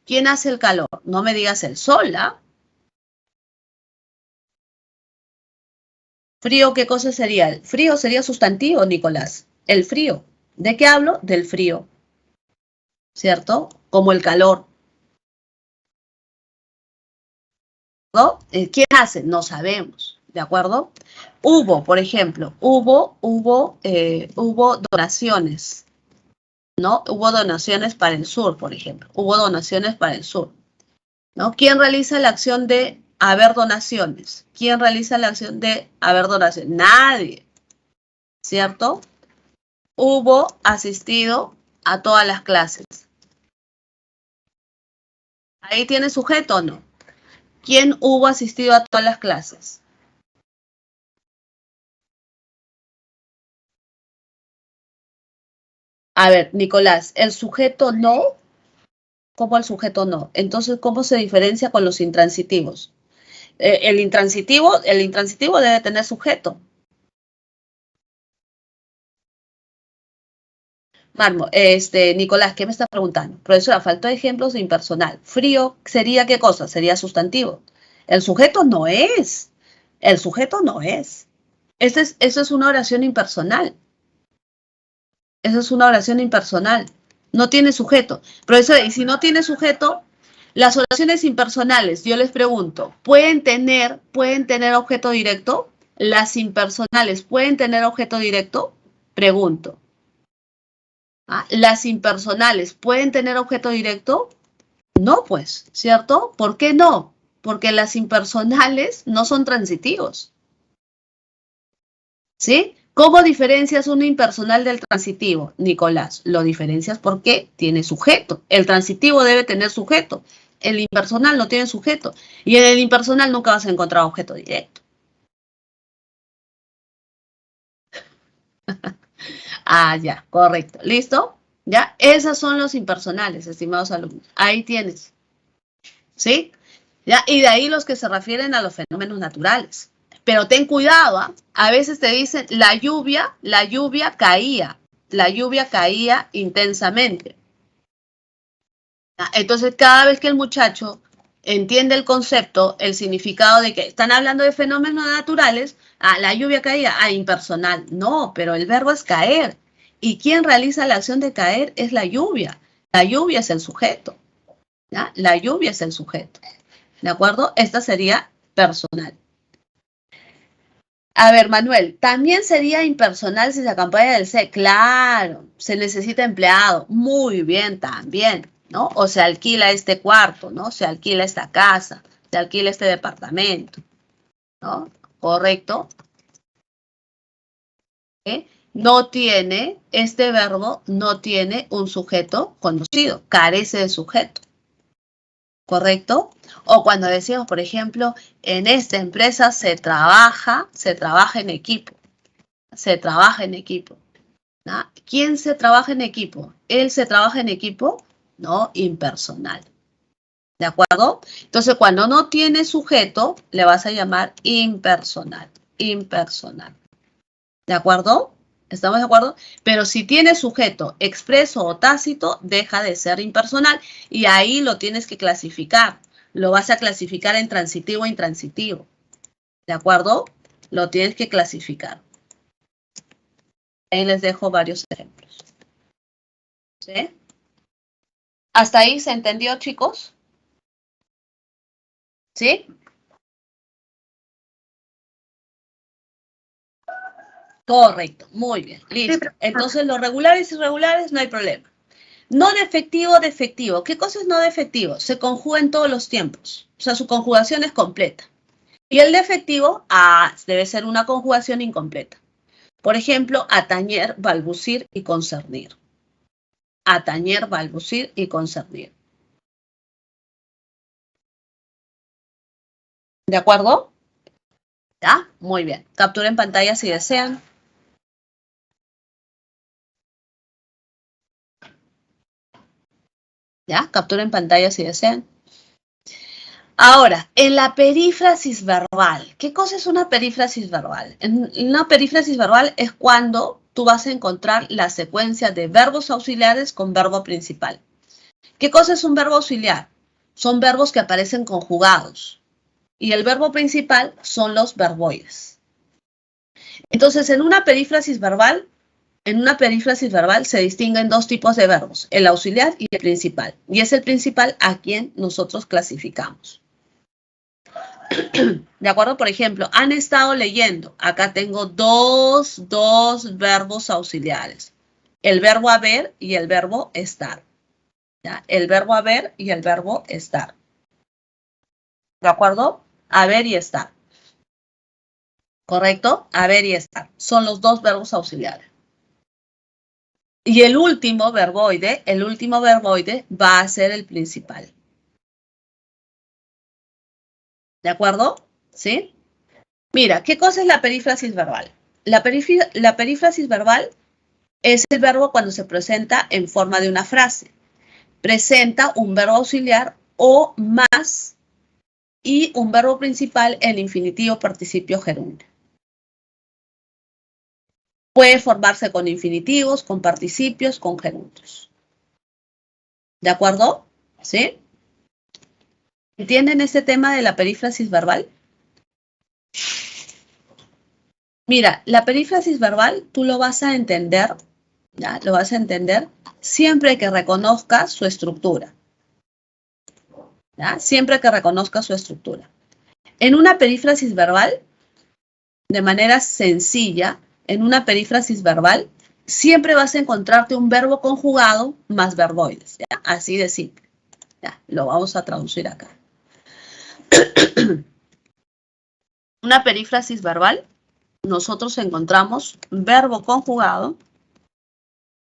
¿Quién hace el calor? No me digas el sol, Frío, ¿qué cosa sería? El frío sería sustantivo, Nicolás. El frío. ¿De qué hablo? Del frío. ¿Cierto? Como el calor. ¿No? ¿Quién hace? No sabemos. ¿De acuerdo? Hubo, por ejemplo, hubo donaciones. ¿No? Hubo donaciones para el sur, por ejemplo. Hubo donaciones para el sur. ¿No? ¿Quién realiza la acción de haber donaciones? ¿Quién realiza la acción de haber donaciones? Nadie. ¿Cierto? Hubo asistido a todas las clases. Ahí tiene sujeto o no. ¿Quién hubo asistido a todas las clases? A ver, Nicolás, el sujeto no, ¿cómo el sujeto no? Entonces, ¿cómo se diferencia con los intransitivos? El intransitivo debe tener sujeto. Marmo, Nicolás, ¿qué me estás preguntando? Profesora, faltó ejemplos de impersonal. Frío sería ¿qué cosa? Sería sustantivo. El sujeto no es. El sujeto no es. Eso es una oración impersonal. Eso es una oración impersonal. No tiene sujeto. Profesora, y si no tiene sujeto, las oraciones impersonales, yo les pregunto, ¿pueden tener objeto directo? Las impersonales, ¿pueden tener objeto directo? Pregunto. ¿Las impersonales pueden tener objeto directo? No, pues, ¿cierto? ¿Por qué no? Porque las impersonales no son transitivos. ¿Sí? ¿Cómo diferencias un impersonal del transitivo, Nicolás? Lo diferencias porque tiene sujeto. El transitivo debe tener sujeto. El impersonal no tiene sujeto. Y en el impersonal nunca vas a encontrar objeto directo. Ya, correcto. ¿Listo? ¿Ya? Esos son los impersonales, estimados alumnos. Ahí tienes. ¿Sí? ¿Ya? Y de ahí los que se refieren a los fenómenos naturales. Pero ten cuidado, ¿eh? A veces te dicen la lluvia caía intensamente. Entonces, cada vez que el muchacho entiende el concepto, el significado de que están hablando de fenómenos naturales, la lluvia caía, impersonal. No, pero el verbo es caer. Y quien realiza la acción de caer es la lluvia. La lluvia es el sujeto. ¿Ya? La lluvia es el sujeto. ¿De acuerdo? Esta sería personal. A ver, Manuel, también sería impersonal si se acompaña del C. Claro, se necesita empleado. Muy bien, también, ¿no? O se alquila este cuarto, ¿no? Se alquila esta casa, se alquila este departamento, ¿no? ¿Correcto? No tiene, este verbo no tiene un sujeto conocido, carece de sujeto. ¿Correcto? O cuando decimos, por ejemplo, en esta empresa se trabaja en equipo. Se trabaja en equipo. ¿No? ¿Quién se trabaja en equipo? ¿Él se trabaja en equipo? No, impersonal. ¿De acuerdo? Entonces, cuando no tiene sujeto, le vas a llamar impersonal. Impersonal. ¿De acuerdo? ¿Estamos de acuerdo? Pero si tiene sujeto expreso o tácito, deja de ser impersonal y ahí lo tienes que clasificar. Lo vas a clasificar en transitivo e intransitivo. ¿De acuerdo? Lo tienes que clasificar. Ahí les dejo varios ejemplos. ¿Sí? ¿Hasta ahí se entendió, chicos? ¿Sí? Correcto, muy bien, listo. Entonces, los regulares y irregulares no hay problema. No defectivo, defectivo. ¿Qué cosa es no defectivo? Se conjuga en todos los tiempos. O sea, su conjugación es completa. Y el defectivo, debe ser una conjugación incompleta. Por ejemplo, atañer, balbucir y concernir. Atañer, balbucir y concernir. ¿De acuerdo? ¿Ya? Muy bien. Capturen pantalla si desean. ¿Ya? Capturen pantalla si desean. Ahora, en la perífrasis verbal. ¿Qué cosa es una perífrasis verbal? Una perífrasis verbal es cuando tú vas a encontrar la secuencia de verbos auxiliares con verbo principal. ¿Qué cosa es un verbo auxiliar? Son verbos que aparecen conjugados. Y el verbo principal son los verboides. Entonces, en una perífrasis verbal se distinguen dos tipos de verbos, el auxiliar y el principal. Y es el principal a quien nosotros clasificamos. ¿De acuerdo? Por ejemplo, han estado leyendo. Acá tengo dos verbos auxiliares. El verbo haber y el verbo estar. ¿Ya? El verbo haber y el verbo estar. ¿De acuerdo? Haber y estar. ¿Correcto? Haber y estar. Son los dos verbos auxiliares. Y el último verboide va a ser el principal. ¿De acuerdo? ¿Sí? Mira, ¿qué cosa es la perífrasis verbal? La perífrasis verbal es el verbo cuando se presenta en forma de una frase. Presenta un verbo auxiliar o más y un verbo principal en infinitivo, participio, gerundio. Puede formarse con infinitivos, con participios, con gerundios. ¿De acuerdo? ¿Sí? ¿Entienden este tema de la perífrasis verbal? Mira, la perífrasis verbal tú lo vas a entender, ¿ya? Lo vas a entender siempre que reconozcas su estructura. ¿Ya? Siempre que reconozcas su estructura. En una perífrasis verbal, de manera sencilla, en una perífrasis verbal, siempre vas a encontrarte un verbo conjugado más verboides, ¿ya? Así de simple. Ya, lo vamos a traducir acá. Una perífrasis verbal, nosotros encontramos verbo conjugado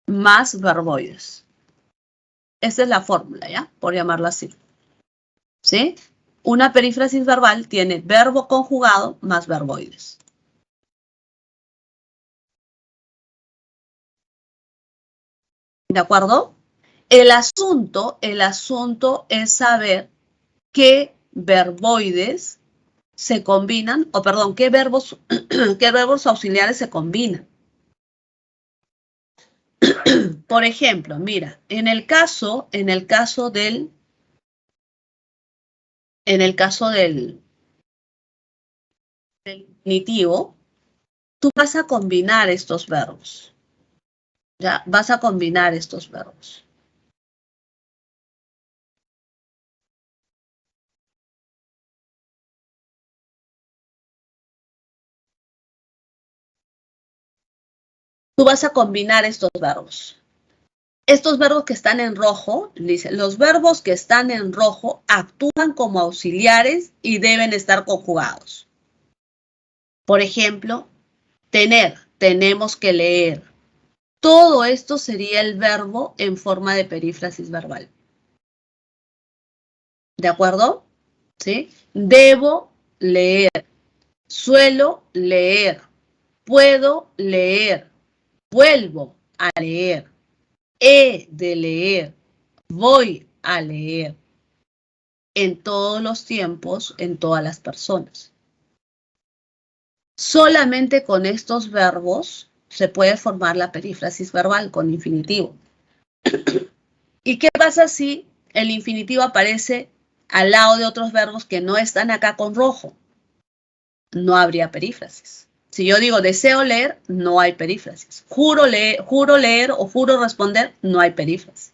más verboides. Esa es la fórmula, ¿ya? Por llamarla así. ¿Sí? Una perífrasis verbal tiene verbo conjugado más verboides. ¿De acuerdo? El asunto es saber qué verboides se combinan, o perdón, qué verbos auxiliares se combinan. Por ejemplo, mira, en el caso del infinitivo, tú vas a combinar estos verbos. Ya, vas a combinar estos verbos. Tú vas a combinar estos verbos. Estos verbos que están en rojo, dice, los verbos que están en rojo actúan como auxiliares y deben estar conjugados. Por ejemplo, tener, tenemos que leer. Todo esto sería el verbo en forma de perífrasis verbal. ¿De acuerdo? ¿Sí? Debo leer. Suelo leer. Puedo leer. Vuelvo a leer. He de leer. Voy a leer. En todos los tiempos, en todas las personas. Solamente con estos verbos se puede formar la perífrasis verbal con infinitivo. ¿Y qué pasa si el infinitivo aparece al lado de otros verbos que no están acá con rojo? No habría perífrasis. Si yo digo deseo leer, no hay perífrasis. Juro leer o juro responder, no hay perífrasis.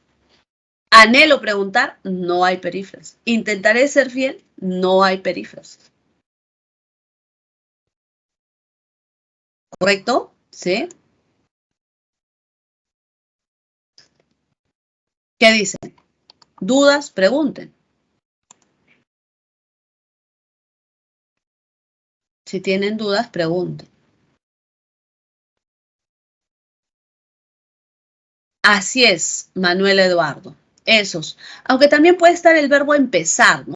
Anhelo preguntar, no hay perífrasis. Intentaré ser fiel, no hay perífrasis. ¿Correcto? ¿Sí? ¿Qué dicen? ¿Dudas? Pregunten. Si tienen dudas, pregunten. Así es, Manuel Eduardo. Esos. Aunque también puede estar el verbo empezar, ¿no?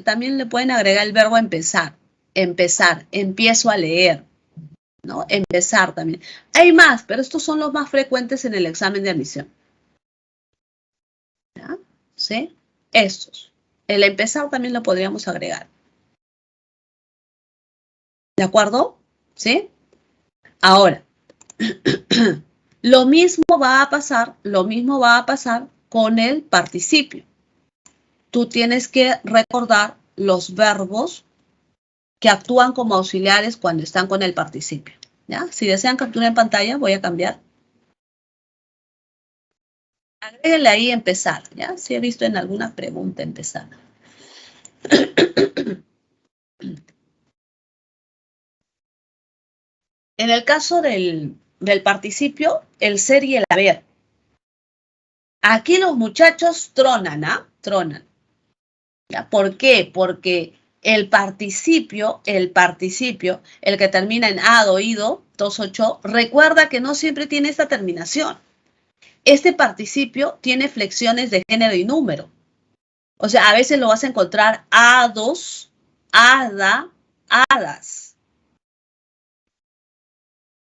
También le pueden agregar el verbo empezar. Empezar, empiezo a leer, ¿no? Empezar también. Hay más, pero estos son los más frecuentes en el examen de admisión. ¿Ya? ¿Sí? Estos. El empezar también lo podríamos agregar. ¿De acuerdo? ¿Sí? Ahora, lo mismo va a pasar con el participio. Tú tienes que recordar los verbos que actúan como auxiliares cuando están con el participio. ¿Ya? Si desean captura en pantalla, voy a cambiar. Agréguenle ahí empezar, ¿ya? Si he visto en alguna pregunta empezar. En el caso del participio, el ser y el haber. Aquí los muchachos tronan, ¿ah? Tronan. ¿Ya? ¿Por qué? Porque el participio, el que termina en ado, ido, 2-8, recuerda que no siempre tiene esta terminación. Este participio tiene flexiones de género y número. O sea, a veces lo vas a encontrar A2 hada, hadas.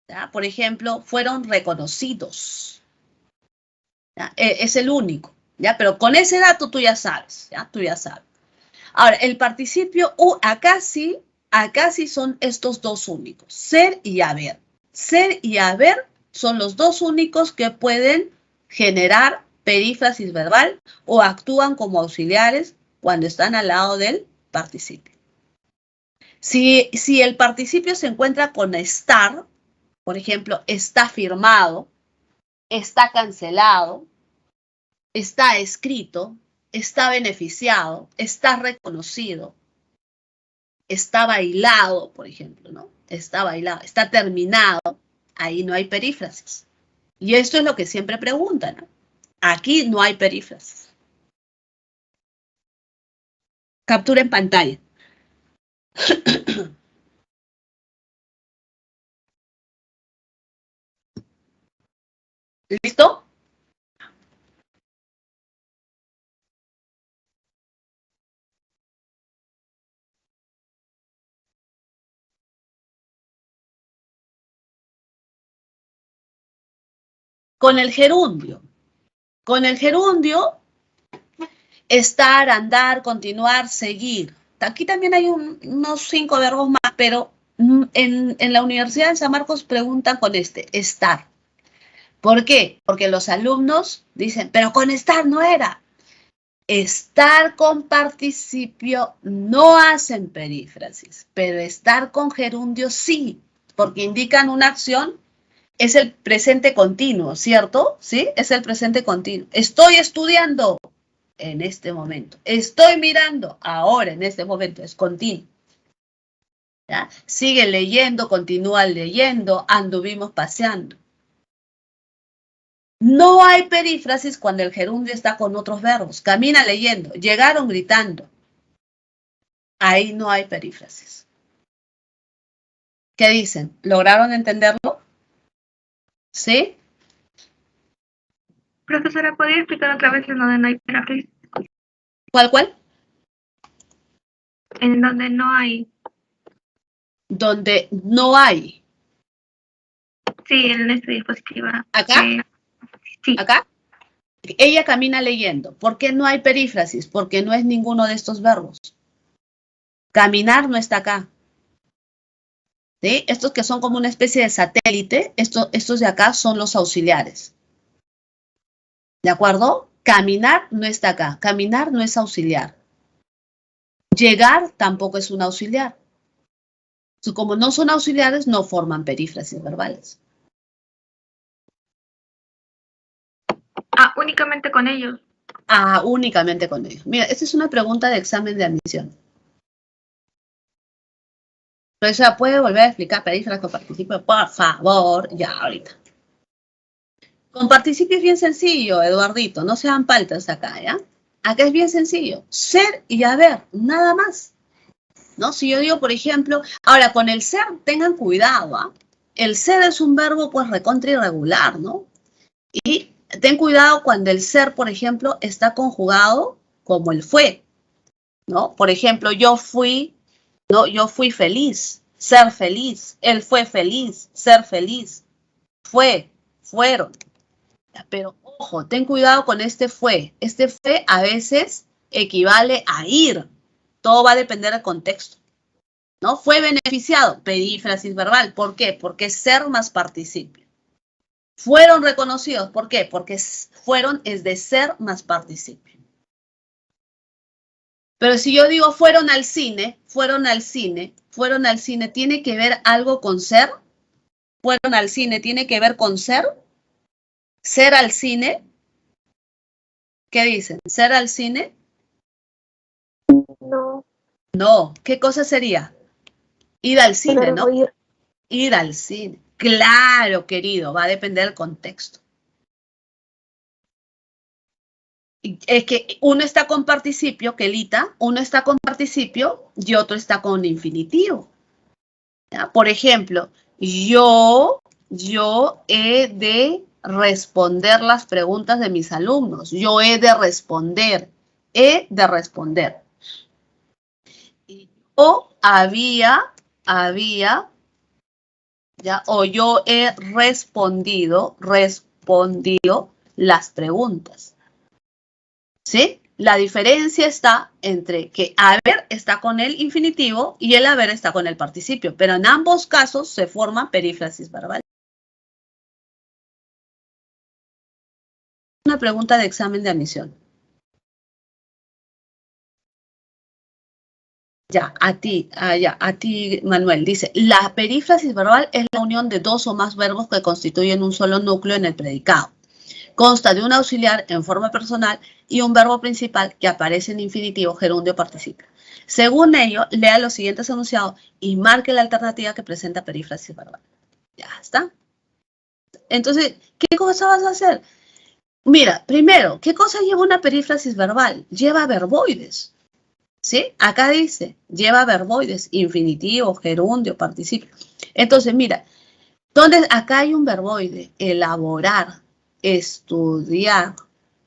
¿Ya? Por ejemplo, fueron reconocidos. ¿Ya? Es el único. ¿Ya? Pero con ese dato tú ya sabes. ¿Ya? Tú ya sabes. Ahora, el participio acá sí son estos dos únicos, ser y haber. Ser y haber son los dos únicos que pueden generar perífrasis verbal o actúan como auxiliares cuando están al lado del participio. Si el participio se encuentra con estar, por ejemplo, está firmado, está cancelado, está escrito, está beneficiado, está reconocido, está bailado, por ejemplo, ¿no? Está bailado, está terminado, ahí no hay perífrasis. Y esto es lo que siempre preguntan, ¿no? Aquí no hay perífrasis. Captura en pantalla. ¿Listo? Con el gerundio. Con el gerundio, estar, andar, continuar, seguir. Aquí también hay unos 5 verbos más, pero en la Universidad de San Marcos preguntan con estar. ¿Por qué? Porque los alumnos dicen, pero con estar no era. Estar con participio no hacen perífrasis, pero estar con gerundio sí, porque indican una acción. Es el presente continuo, ¿cierto? ¿Sí? Es el presente continuo. Estoy estudiando en este momento. Estoy mirando ahora, en este momento. Es continuo. ¿Ya? Sigue leyendo, continúa leyendo, anduvimos paseando. No hay perífrasis cuando el gerundio está con otros verbos. Camina leyendo, llegaron gritando. Ahí no hay perífrasis. ¿Qué dicen? ¿Lograron entenderlo? ¿Sí?
Profesora, ¿podría explicar otra vez en donde no hay perífrasis?
¿Cuál?
En donde no hay.
Donde no hay.
Sí, en esta diapositiva.
¿Acá?
Sí.
¿Acá? Ella camina leyendo. ¿Por qué no hay perífrasis? Porque no es ninguno de estos verbos. Caminar no está acá. ¿Sí? Estos que son como una especie de satélite, estos de acá son los auxiliares. ¿De acuerdo? Caminar no está acá. Caminar no es auxiliar. Llegar tampoco es un auxiliar. Como no son auxiliares, no forman perífrasis verbales.
Únicamente con ellos.
Únicamente con ellos. Mira, esta es una pregunta de examen de admisión. Profesora, ¿puede volver a explicar perífrasis con participio? Por favor, ya ahorita. Con participio es bien sencillo, Eduardito, no sean paltas acá, ¿ya? Acá es bien sencillo, ser y haber, nada más. ¿No? Si yo digo, por ejemplo, ahora con el ser, tengan cuidado, ¿ah? El ser es un verbo pues recontra irregular, ¿no? Y ten cuidado cuando el ser, por ejemplo, está conjugado como el fue, ¿no? Por ejemplo, yo fui, ¿no? Yo fui feliz, ser feliz, él fue feliz, ser feliz, fue, fueron. Pero ojo, ten cuidado con este fue. Este fue a veces equivale a ir. Todo va a depender del contexto. ¿No? Fue beneficiado, perífrasis verbal. ¿Por qué? Porque es ser más participio. Fueron reconocidos. ¿Por qué? Porque fueron es de ser más participio. Pero si yo digo fueron al cine, ¿tiene que ver algo con ser? ¿Fueron al cine tiene que ver con ser? ¿Ser al cine? ¿Qué dicen? ¿Ser al cine?
No.
No. ¿Qué cosa sería? Ir al cine, ¿no? Ir al cine. Claro, querido, va a depender del contexto. Es que uno está con participio, Kelita, uno está con participio y otro está con infinitivo. ¿Ya? Por ejemplo, yo he de responder las preguntas de mis alumnos. Yo he de responder. He de responder. o había, ya, o yo he respondido las preguntas. ¿Sí? La diferencia está entre que haber está con el infinitivo y el haber está con el participio, pero en ambos casos se forma perífrasis verbal. Una pregunta de examen de admisión. Ya, a ti, Manuel, dice, la perífrasis verbal es la unión de dos o más verbos que constituyen un solo núcleo en el predicado. Consta de un auxiliar en forma personal y un verbo principal que aparece en infinitivo, gerundio, participio. Según ello, lea los siguientes enunciados y marque la alternativa que presenta perífrasis verbal. Ya está. Entonces, ¿qué cosa vas a hacer? Mira, primero, ¿qué cosa lleva una perífrasis verbal? Lleva verboides. ¿Sí? Acá dice, lleva verboides, infinitivo, gerundio, participio. Entonces, mira, acá hay un verboide, elaborar, estudiar,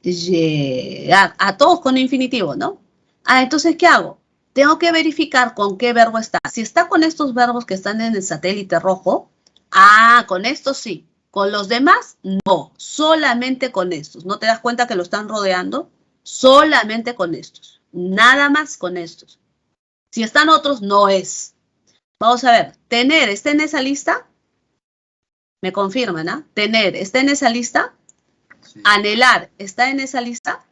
llegar, a todos con infinitivo, ¿no? Entonces, ¿qué hago? Tengo que verificar con qué verbo está. Si está con estos verbos que están en el satélite rojo, con estos sí. Con los demás, no. Solamente con estos. ¿No te das cuenta que lo están rodeando? Solamente con estos. Nada más con estos. Si están otros, no es. Vamos a ver. Tener, ¿está en esa lista? Me confirman, ¿ah? Tener, ¿está en esa lista?
Sí.
Anhelar, ¿está en esa lista?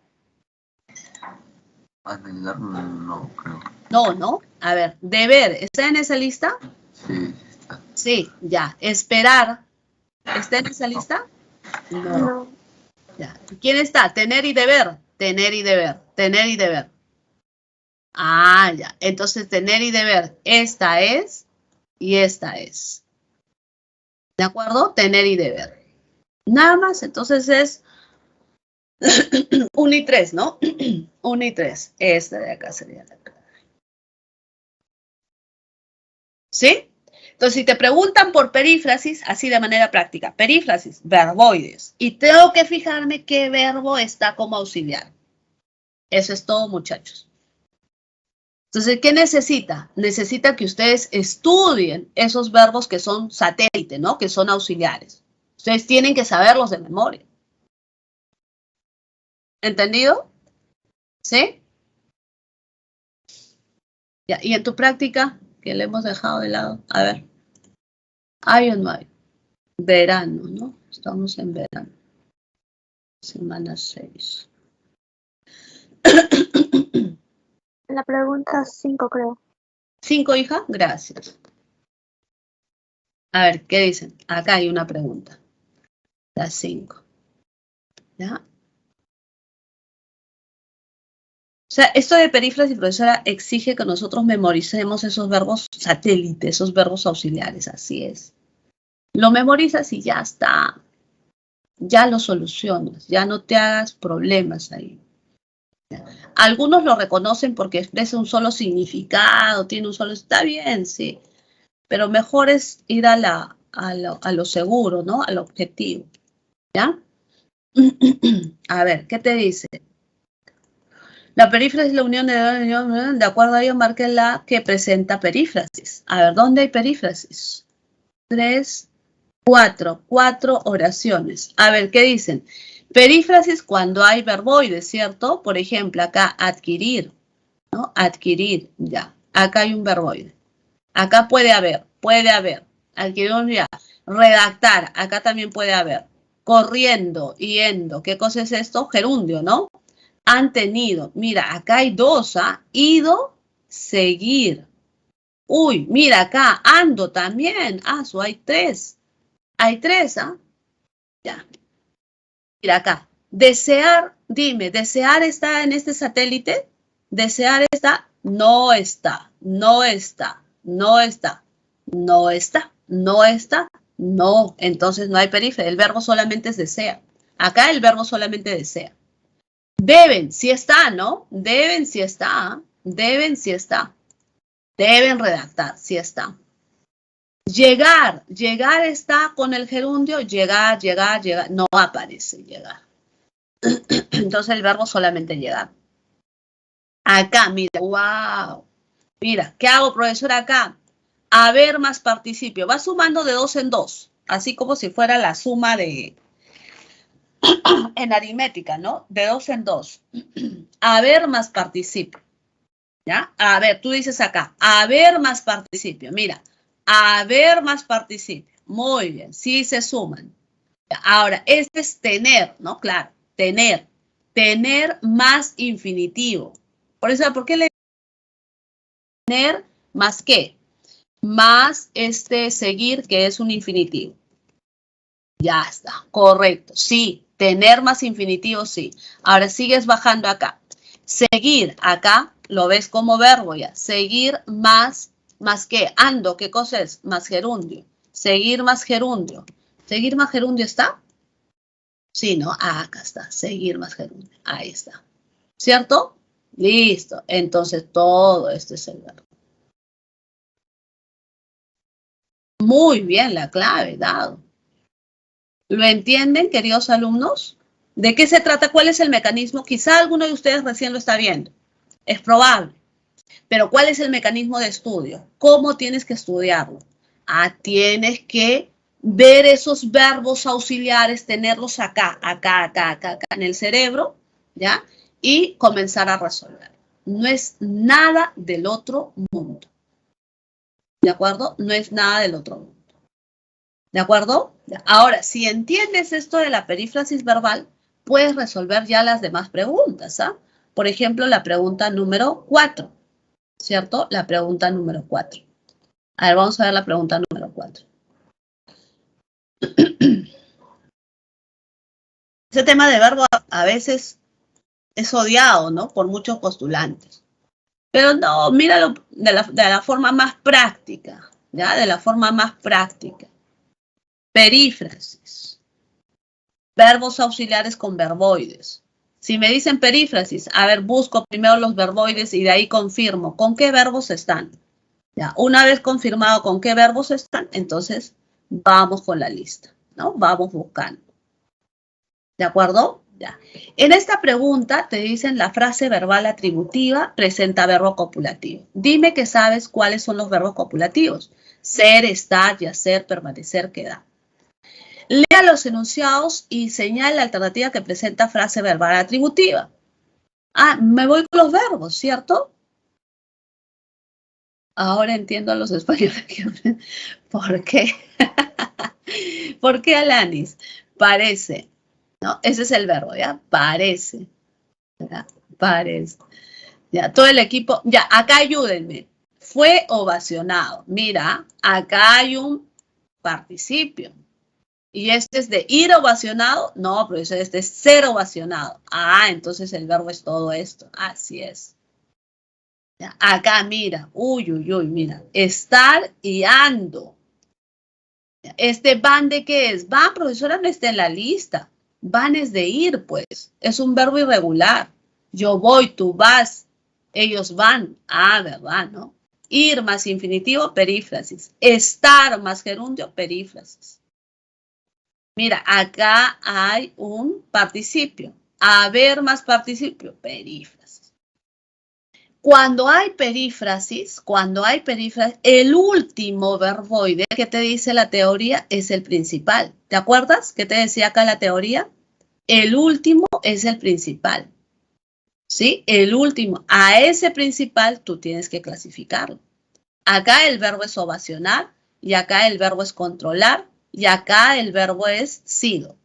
Anhelar, no creo.
No, ¿no? A ver, deber, ¿está en esa lista?
Sí, está.
Sí, ya. Esperar, ¿está en esa lista?
No.
Ya. ¿Quién está? Tener y deber. Tener y deber. Tener y deber. Ya. Entonces, tener y deber. Esta es y esta es. ¿De acuerdo? Tener y deber. Nada más. Entonces es 1 y 3, ¿no? 1 y 3. Esta de acá sería la clave. ¿Sí? Entonces, si te preguntan por perífrasis, así de manera práctica, perífrasis, verboides, y tengo que fijarme qué verbo está como auxiliar. Eso es todo, muchachos. Entonces, ¿qué necesita? Necesita que ustedes estudien esos verbos que son satélite, ¿no? Que son auxiliares. Ustedes tienen que saberlos de memoria. ¿Entendido? ¿Sí? Ya, y en tu práctica, que le hemos dejado de lado, a ver. ¿Hay o no hay? Verano, ¿no? Estamos en verano. Semana 6.
La pregunta 5, creo.
5, hija, gracias. A ver, ¿qué dicen? Acá hay una pregunta. La 5. ¿Ya? O sea, esto de perífrasis, profesora, exige que nosotros memoricemos esos verbos satélites, esos verbos auxiliares, así es. Lo memorizas y ya está. Ya lo solucionas, ya no te hagas problemas ahí. Algunos lo reconocen porque expresa un solo significado, tiene un solo... Está bien, sí. Pero mejor es ir a lo seguro, ¿no? Al objetivo. ¿Ya? A ver, ¿qué te dice? La perífrasis es la unión de acuerdo a ello, marque la que presenta perífrasis. A ver, ¿dónde hay perífrasis? 3, 4 oraciones. A ver, ¿qué dicen? Perífrasis cuando hay verboides, ¿cierto? Por ejemplo, acá adquirir, ¿no? Adquirir, ya. Acá hay un verboide. Acá puede haber. Adquirir, ya. Redactar, acá también puede haber. Corriendo, yendo. ¿Qué cosa es esto? Gerundio, ¿no? Han tenido. Mira, acá hay 2, ido, seguir. Uy, mira acá, ando también. Hay 3. Hay 3, Ya. Mira acá. Desear, dime, ¿desear está en este satélite? ¿Desear está? No está. No está. No está. No está. No está. No. Entonces no hay perífrasis. El verbo solamente es desea. Acá el verbo solamente desea. Deben, sí está, ¿no? Deben, sí está. Deben, sí está. Deben redactar, sí está. Llegar está con el gerundio, llegar, no aparece llegar. Entonces el verbo solamente llegar. Acá, mira, wow. Mira, ¿qué hago, profesora, acá? Haber más participio. Va sumando de 2 en 2, así como si fuera la suma de en aritmética, ¿no? De 2 en 2. Haber más participio. ¿Ya? A ver, tú dices acá, haber más participio. Mira, haber más participio. Muy bien, sí se suman. Ahora, este es tener, ¿no? Claro, tener. Tener más infinitivo. Por eso, ¿por qué le tener más qué? Más seguir, que es un infinitivo. Ya está, correcto. Sí, tener más infinitivo, sí. Ahora sigues bajando acá. Seguir, acá lo ves como verbo ya. Seguir más qué. Ando, ¿qué cosa es? Más gerundio. Seguir más gerundio. ¿Seguir más gerundio está? Sí, ¿no? Ah, acá está. Seguir más gerundio. Ahí está. ¿Cierto? Listo. Entonces todo esto es el verbo. Muy bien, la clave, dado. ¿Lo entienden, queridos alumnos? ¿De qué se trata? ¿Cuál es el mecanismo? Quizá alguno de ustedes recién lo está viendo. Es probable. Pero ¿cuál es el mecanismo de estudio? ¿Cómo tienes que estudiarlo? Ah, tienes que ver esos verbos auxiliares, tenerlos acá en el cerebro, ¿ya? Y comenzar a resolver. No es nada del otro mundo. ¿De acuerdo? No es nada del otro mundo. ¿De acuerdo? Ahora, si entiendes esto de la perífrasis verbal, puedes resolver ya las demás preguntas, ¿ah? Por ejemplo, la pregunta número 4, ¿cierto? La pregunta número 4. A ver, vamos a ver la pregunta número 4. Ese tema de verbo a veces es odiado, ¿no? Por muchos postulantes. Pero no, míralo de la forma más práctica, ¿ya? De la forma más práctica. Perífrasis. Verbos auxiliares con verboides. Si me dicen perífrasis, a ver, busco primero los verboides y de ahí confirmo con qué verbos están. Ya, una vez confirmado con qué verbos están, entonces vamos con la lista, ¿no? Vamos buscando. ¿De acuerdo? Ya. En esta pregunta te dicen la frase verbal atributiva presenta verbo copulativo. Dime que sabes cuáles son los verbos copulativos. Ser, estar, yacer, permanecer, quedar. Lea los enunciados y señala la alternativa que presenta frase verbal atributiva. Ah, me voy con los verbos, ¿cierto? Ahora entiendo a los españoles. ¿Por qué? ¿Por qué, Alanis? Parece, ¿no? Ese es el verbo, ¿ya? Parece. ¿Ya? Parece. Ya, todo el equipo. Ya, acá ayúdenme. Fue ovacionado. Mira, acá hay un participio. ¿Y este es de ir ovacionado? No, profesor, este es ser ovacionado. Ah, entonces el verbo es todo esto. Así es. Ya, acá, mira. Uy, mira. Estar y ando. Este van de qué es? Van, profesora, no está en la lista. Van es de ir, pues. Es un verbo irregular. Yo voy, tú vas. Ellos van. Ah, ¿verdad, no? Ir más infinitivo, perífrasis. Estar más gerundio, perífrasis. Mira, acá hay un participio. Haber más participio, perífrasis. Cuando hay perífrasis, el último verboide que te dice la teoría es el principal. ¿Te acuerdas qué te decía acá la teoría? El último es el principal. ¿Sí? El último. A ese principal tú tienes que clasificarlo. Acá el verbo es ovacionar y acá el verbo es controlar. Y acá el verbo es sido.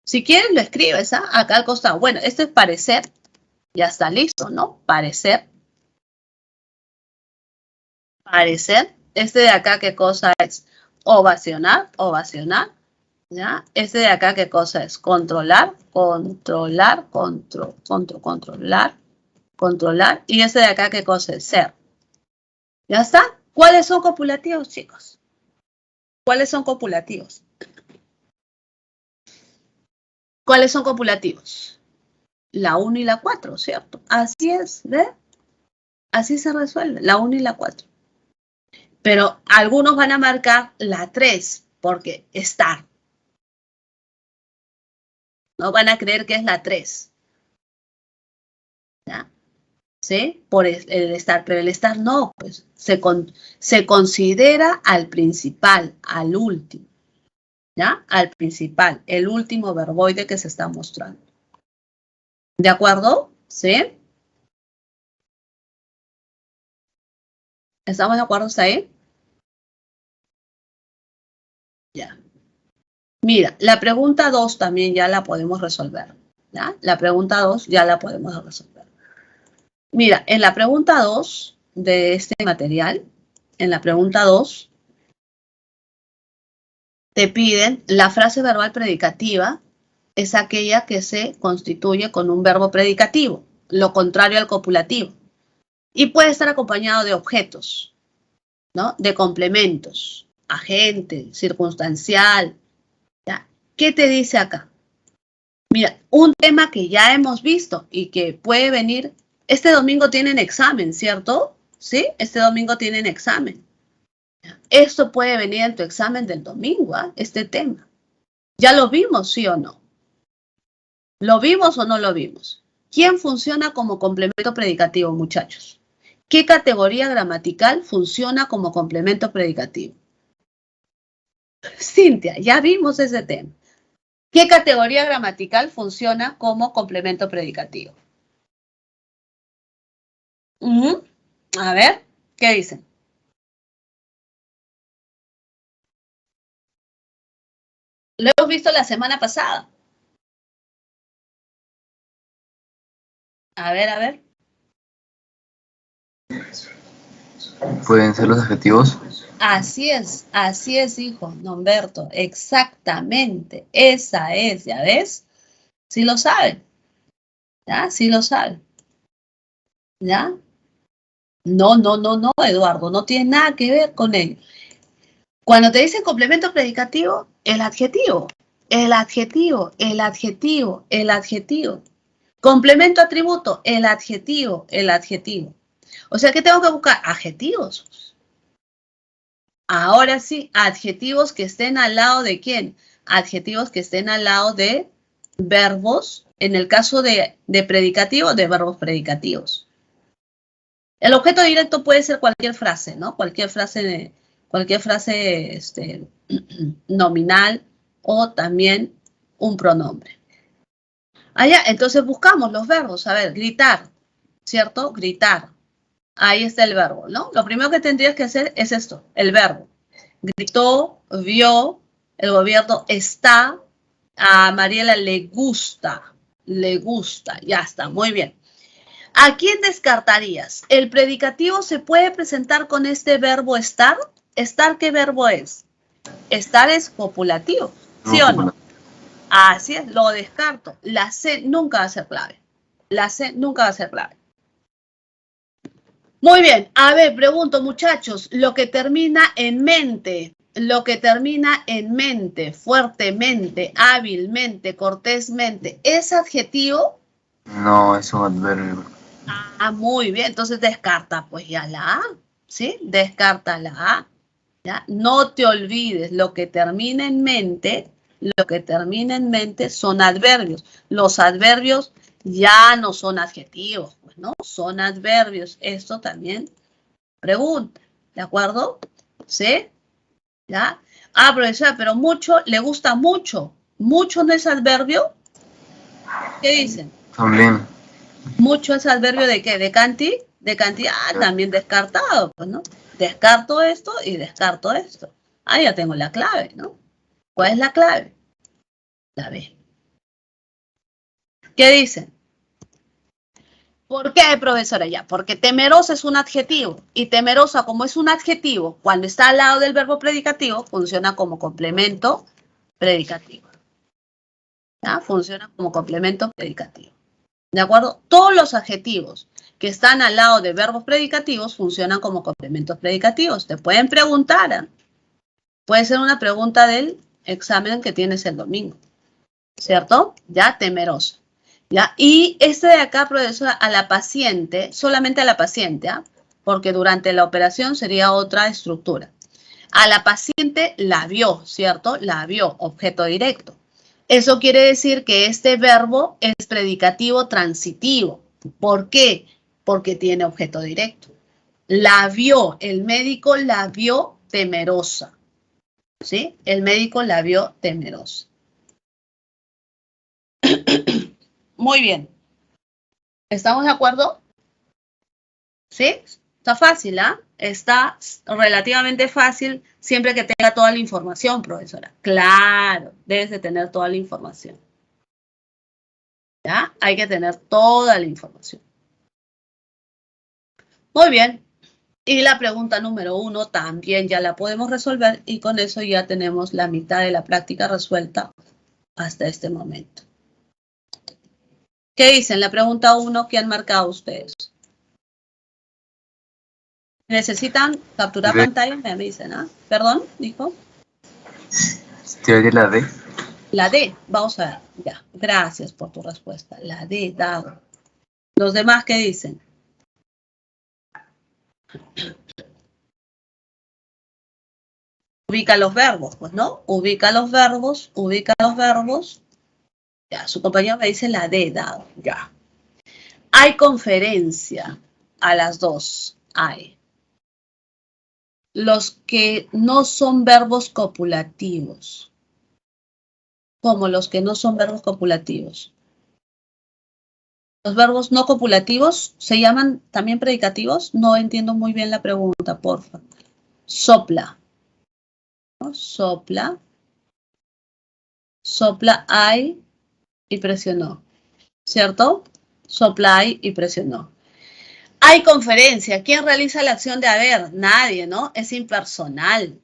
Si quieres lo escribes, ¿ah? Acá al costado. Bueno, esto es parecer. Ya está listo, ¿no? Parecer. Parecer. Este de acá, ¿qué cosa es? Ovacionar. ¿Ya? Este de acá, ¿qué cosa es? Controlar. Controlar. Y este de acá, ¿qué cosa es? Ser. ¿Ya está? ¿Cuáles son copulativos, chicos? ¿Cuáles son copulativos? ¿Cuáles son copulativos? La 1 y la 4, ¿cierto? Así es, ¿ve? Así se resuelve, la 1 y la 4. Pero algunos van a marcar la 3, porque estar. No van a creer que es la 3. ¿Ya? ¿sí? Por el estar, pero el estar no, pues se considera al principal, al último, ¿ya? Al principal, el último verboide que se está mostrando. ¿De acuerdo? ¿Sí? ¿Estamos de acuerdo hasta ahí? Ya. Mira, la pregunta 2 también ya la podemos resolver, ¿ya? La pregunta 2 ya la podemos resolver. Mira, en la pregunta 2 de este material, en la pregunta 2, te piden la frase verbal predicativa, es aquella que se constituye con un verbo predicativo, lo contrario al copulativo. Y puede estar acompañado de objetos, ¿no? De complementos, agente, circunstancial, ¿ya? ¿Qué te dice acá? Mira, un tema que ya hemos visto y que puede venir, este domingo tienen examen, ¿cierto? ¿Sí? Este domingo tienen examen. Esto puede venir en tu examen del domingo, ¿eh? Este tema. ¿Ya lo vimos, sí o no? ¿Lo vimos o no lo vimos? ¿Quién funciona como complemento predicativo, muchachos? ¿Qué categoría gramatical funciona como complemento predicativo? Cintia, ya vimos ese tema. ¿Qué categoría gramatical funciona como complemento predicativo? A ver, ¿qué dicen? Lo hemos visto la semana pasada. A ver, a ver.
¿Pueden ser los adjetivos?
Así es, hijo, Norberto, exactamente, esa es, ¿ya ves? Sí lo saben, ¿ya? Sí lo saben, ¿ya? No, Eduardo, no tiene nada que ver con ello. Cuando te dicen complemento predicativo, el adjetivo. Complemento atributo, el adjetivo. O sea, ¿qué tengo que buscar? Adjetivos. Ahora sí, adjetivos que estén al lado de ¿quién? Adjetivos que estén al lado de verbos, en el caso de predicativo, de verbos predicativos. El objeto directo puede ser cualquier frase, ¿no? Cualquier frase nominal o también un pronombre. Allá, entonces buscamos los verbos. A ver, gritar, ¿cierto? Gritar. Ahí está el verbo, ¿no? Lo primero que tendrías que hacer es esto, el verbo. Gritó, vio, el gobierno está, a Mariela le gusta, ya está, muy bien. ¿A quién descartarías? ¿El predicativo se puede presentar con este verbo estar? ¿Estar qué verbo es? Estar es copulativo, ¿sí o no? Así es, lo descarto. La C nunca va a ser clave. Muy bien, a ver, pregunto, muchachos, lo que termina en mente, fuertemente, hábilmente, cortésmente, ¿es adjetivo?
No, es un adverbio.
Ah, muy bien, entonces descarta pues ya la A, ¿sí? Descarta la A, ¿ya? No te olvides, lo que termina en mente son adverbios. Los adverbios ya no son adjetivos, pues, ¿no? Son adverbios. Esto también pregunta, ¿de acuerdo? ¿Sí? ¿Ya? Ah, profesora, pero mucho, le gusta mucho. ¿Mucho no es adverbio? ¿Qué dicen?
También.
¿Mucho es adverbio de qué? ¿De cantidad? De cantidad, también descartado, pues, ¿no? Descarto esto y descarto esto. Ah, ya tengo la clave, ¿no? ¿Cuál es la clave? La B. ¿Qué dicen? ¿Por qué, profesora? Ya, porque temerosa es un adjetivo. Y temerosa, como es un adjetivo, cuando está al lado del verbo predicativo, funciona como complemento predicativo. ¿Ya? Funciona como complemento predicativo. ¿De acuerdo? Todos los adjetivos que están al lado de verbos predicativos funcionan como complementos predicativos. Te pueden preguntar, ¿eh? Puede ser una pregunta del examen que tienes el domingo, ¿cierto? Ya, temerosa. ¿Ya? Y este de acá, profesora, a la paciente, solamente a la paciente, ¿ah? Porque durante la operación sería otra estructura. A la paciente la vio, ¿cierto? La vio, objeto directo. Eso quiere decir que este verbo es predicativo transitivo. ¿Por qué? porque tiene objeto directo. La vio, el médico la vio temerosa. ¿Sí? El médico la vio temerosa. Muy bien. ¿Estamos de acuerdo? ¿Sí? Está fácil, ¿ah? Está relativamente fácil siempre que tenga toda la información, profesora. Claro, debes de tener toda la información. ¿Ya? Hay que tener toda la información. Muy bien. Y la pregunta número 1 también ya la podemos resolver y con eso ya tenemos la mitad de la práctica resuelta hasta este momento. ¿Qué dicen? La pregunta 1, ¿qué han marcado ustedes? ¿Necesitan capturar pantalla? Me dicen, ¿ah? ¿Perdón? ¿Dijo?
Teoría de la D.
La D, vamos a ver. Ya, gracias por tu respuesta. La D, dado. ¿Los demás qué dicen? Ubica los verbos, pues, ¿no? Ubica los verbos, ubica los verbos. Ya, su compañero me dice la D, dado. Ya. Hay conferencia a las 2. Hay. Los que no son verbos copulativos. ¿Cómo los que no son verbos copulativos? ¿Los verbos no copulativos se llaman también predicativos? No entiendo muy bien la pregunta, porfa. Sopla. ¿No? Sopla. Sopla, hay y presionó. ¿Cierto? Sopla, hay y presionó. Hay conferencia. ¿Quién realiza la acción de haber? Nadie, ¿no? Es impersonal.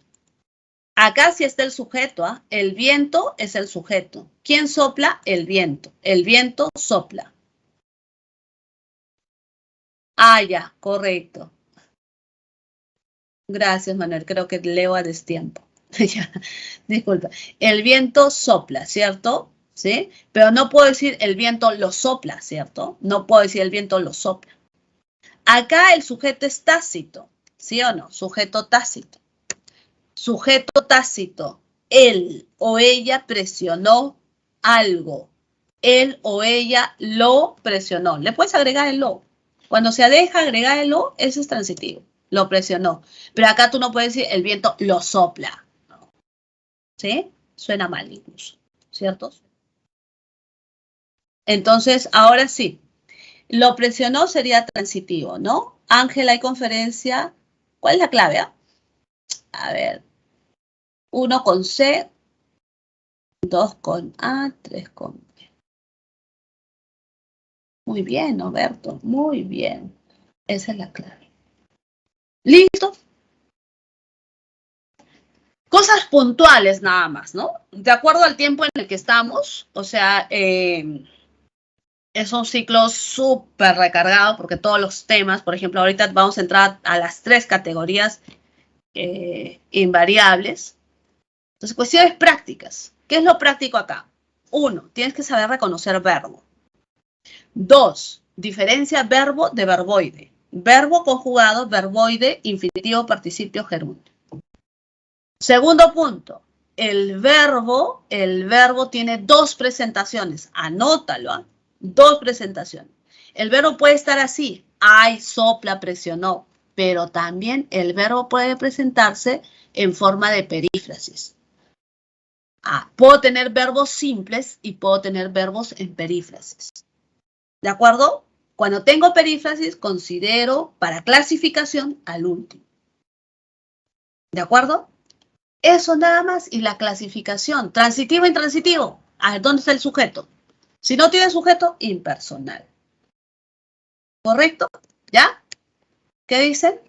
Acá sí está el sujeto, ¿ah? El viento es el sujeto. ¿Quién sopla? El viento. El viento sopla. Ah, ya, correcto. Gracias, Manuel. Creo que leo a destiempo. Ya, disculpa. El viento sopla, ¿cierto? ¿Sí? Pero no puedo decir el viento lo sopla, ¿cierto? No puedo decir el viento lo sopla. Acá el sujeto es tácito, ¿sí o no? Sujeto tácito. Sujeto tácito. Él o ella presionó algo. Él o ella lo presionó. Le puedes agregar el lo. Cuando se deja agregar el lo, eso es transitivo. Lo presionó. Pero acá tú no puedes decir el viento lo sopla. ¿Sí? Suena mal incluso. ¿Cierto? Entonces, ahora sí. Lo presionó sería transitivo, ¿no? Ángela, hay conferencia. ¿Cuál es la clave? A ver. 1 con C. 2 con A. 3 con B. Muy bien, Roberto. Muy bien. Esa es la clave. ¿Listo? Cosas puntuales nada más, ¿no? De acuerdo al tiempo en el que estamos, o sea, es un ciclo súper recargado porque todos los temas, por ejemplo, ahorita vamos a entrar a las 3 categorías invariables. Entonces, cuestiones prácticas. ¿Qué es lo práctico acá? 1, tienes que saber reconocer verbo. 2, diferencia verbo de verboide. Verbo conjugado, verboide, infinitivo, participio, gerundio. Segundo punto, el verbo tiene 2 presentaciones. Anótalo, ¿eh? 2 presentaciones. El verbo puede estar así, ay, sopla, presionó, pero también el verbo puede presentarse en forma de perífrasis. Puedo tener verbos simples y puedo tener verbos en perífrasis. ¿De acuerdo? Cuando tengo perífrasis, considero para clasificación al último. ¿De acuerdo? Eso nada más. Y la clasificación, transitivo e intransitivo. ¿Dónde está el sujeto? Si no tiene sujeto, impersonal. ¿Correcto? ¿Ya? ¿Qué dicen?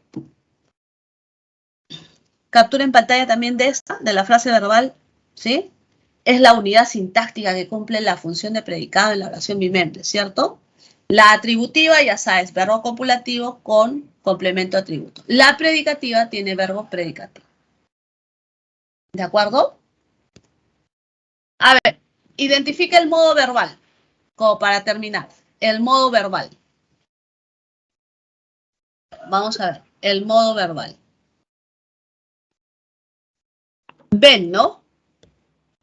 Captura en pantalla también de esta, de la frase verbal, ¿sí? Es la unidad sintáctica que cumple la función de predicado en la oración bimente, ¿cierto? La atributiva, ya sabes, verbo copulativo con complemento atributo. La predicativa tiene verbo predicativo. ¿De acuerdo? A ver, identifica el modo verbal, como para terminar. El modo verbal. Vamos a ver, el modo verbal. Ven, ¿no?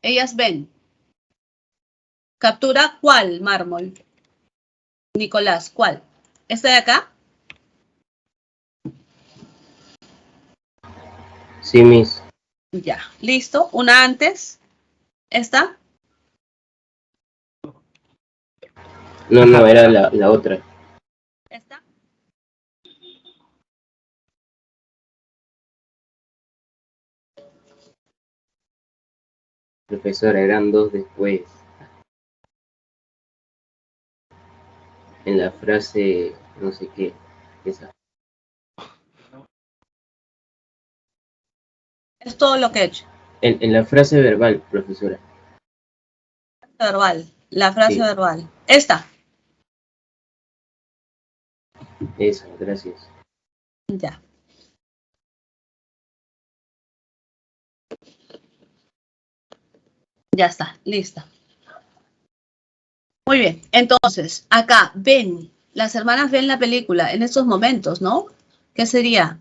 Ellas ven. Captura, ¿cuál mármol? Nicolás, ¿cuál? ¿Este de acá?
Sí, Miss.
Ya, listo. Una antes. ¿Esta?
No, era la otra.
¿Esta?
Profesora, eran dos después. En la frase, no sé qué, esa.
Es todo lo que he hecho.
En la frase verbal, profesora.
Verbal. La frase
Sí.
verbal. Esta.
Esa, gracias.
Ya. Ya está, lista. Muy bien, entonces, acá ven, las hermanas ven la película en estos momentos, ¿no? ¿Qué sería?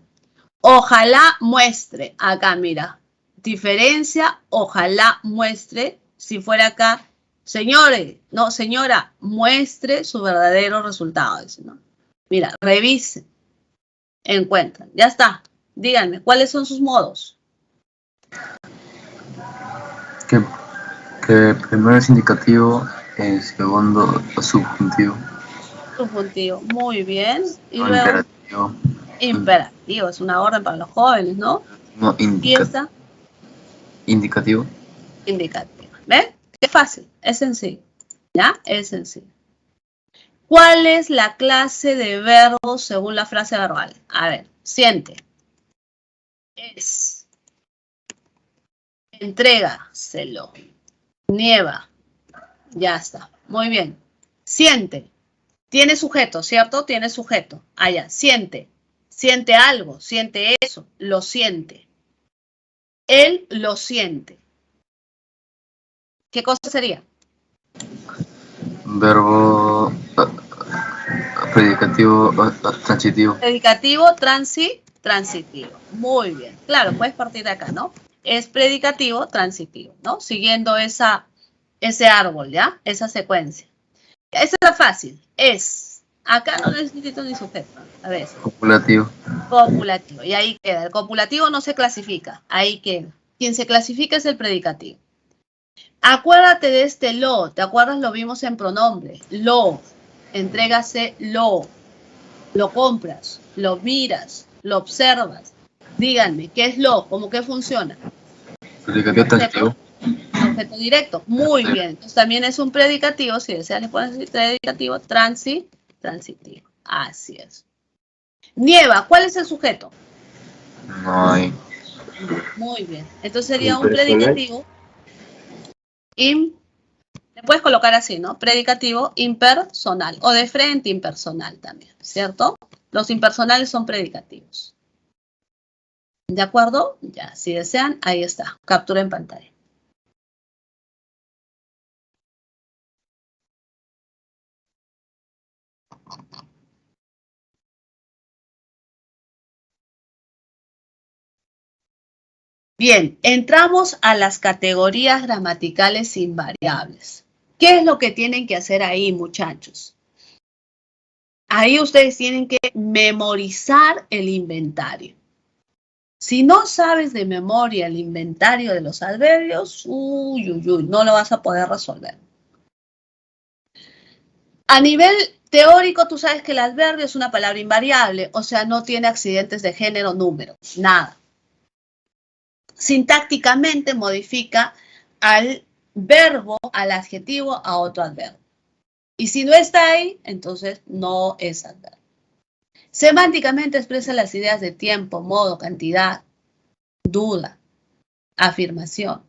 Ojalá muestre, acá mira, diferencia, ojalá muestre, si fuera acá, señores, no, señora, muestre su verdadero resultado, dice, ¿no? Mira, revise, encuentran, ya está, díganme, ¿cuáles son sus modos?
Que primero es indicativo, segundo subjuntivo,
Subjuntivo, muy bien, y
no
luego
imperativo,
imperativo, es una orden para los jóvenes, ¿no?
no
Y esta,
indicativo.
indicativo. ¿Ven? Qué fácil, es sencillo. ¿Ya? Es sencillo. ¿Cuál es la clase de verbos según la frase verbal? A ver, siente. Es. Entrégaselo. Nieva. Ya está. Muy bien. Siente. Tiene sujeto, ¿cierto? Tiene sujeto. Allá. Siente. Siente algo. Siente eso. Lo siente. Él lo siente. ¿Qué cosa sería?
Verbo predicativo transitivo.
Predicativo, transitivo. Muy bien. Claro, puedes partir de acá, ¿no? Es predicativo, transitivo, ¿no? Siguiendo ese árbol, ¿ya? Esa secuencia. Esa es fácil. Es. Acá no necesito ni sujeto. A ver.
Copulativo.
Copulativo. Y ahí queda. El copulativo no se clasifica. Ahí queda. Quien se clasifica es el predicativo. Acuérdate de este lo. ¿Te acuerdas? Lo vimos en pronombre. Lo. Entrégase lo. Lo compras, lo miras, lo observas. Díganme, ¿qué es lo? ¿Cómo que funciona?
Predicativo transitivo.
Objeto directo. Muy bien. Entonces también es un predicativo, si desean le pueden decir predicativo transitivo. Así es. Nieva, ¿cuál es el sujeto?
No hay.
Muy bien. Entonces sería un
Impersonal.
predicativo. Le puedes colocar así, ¿no? Predicativo impersonal o de frente impersonal también, ¿cierto? Los impersonales son predicativos. ¿De acuerdo? Ya, si desean, ahí está. Captura en pantalla. Bien, entramos a las categorías gramaticales invariables. ¿Qué es lo que tienen que hacer ahí, muchachos? Ahí ustedes tienen que memorizar el inventario. Si no sabes de memoria el inventario de los adverbios, no lo vas a poder resolver. A nivel teórico, tú sabes que el adverbio es una palabra invariable, o sea, no tiene accidentes de género, número, nada. Sintácticamente modifica al verbo, al adjetivo, a otro adverbio. Y si no está ahí, entonces no es adverbio. Semánticamente expresa las ideas de tiempo, modo, cantidad, duda, afirmación.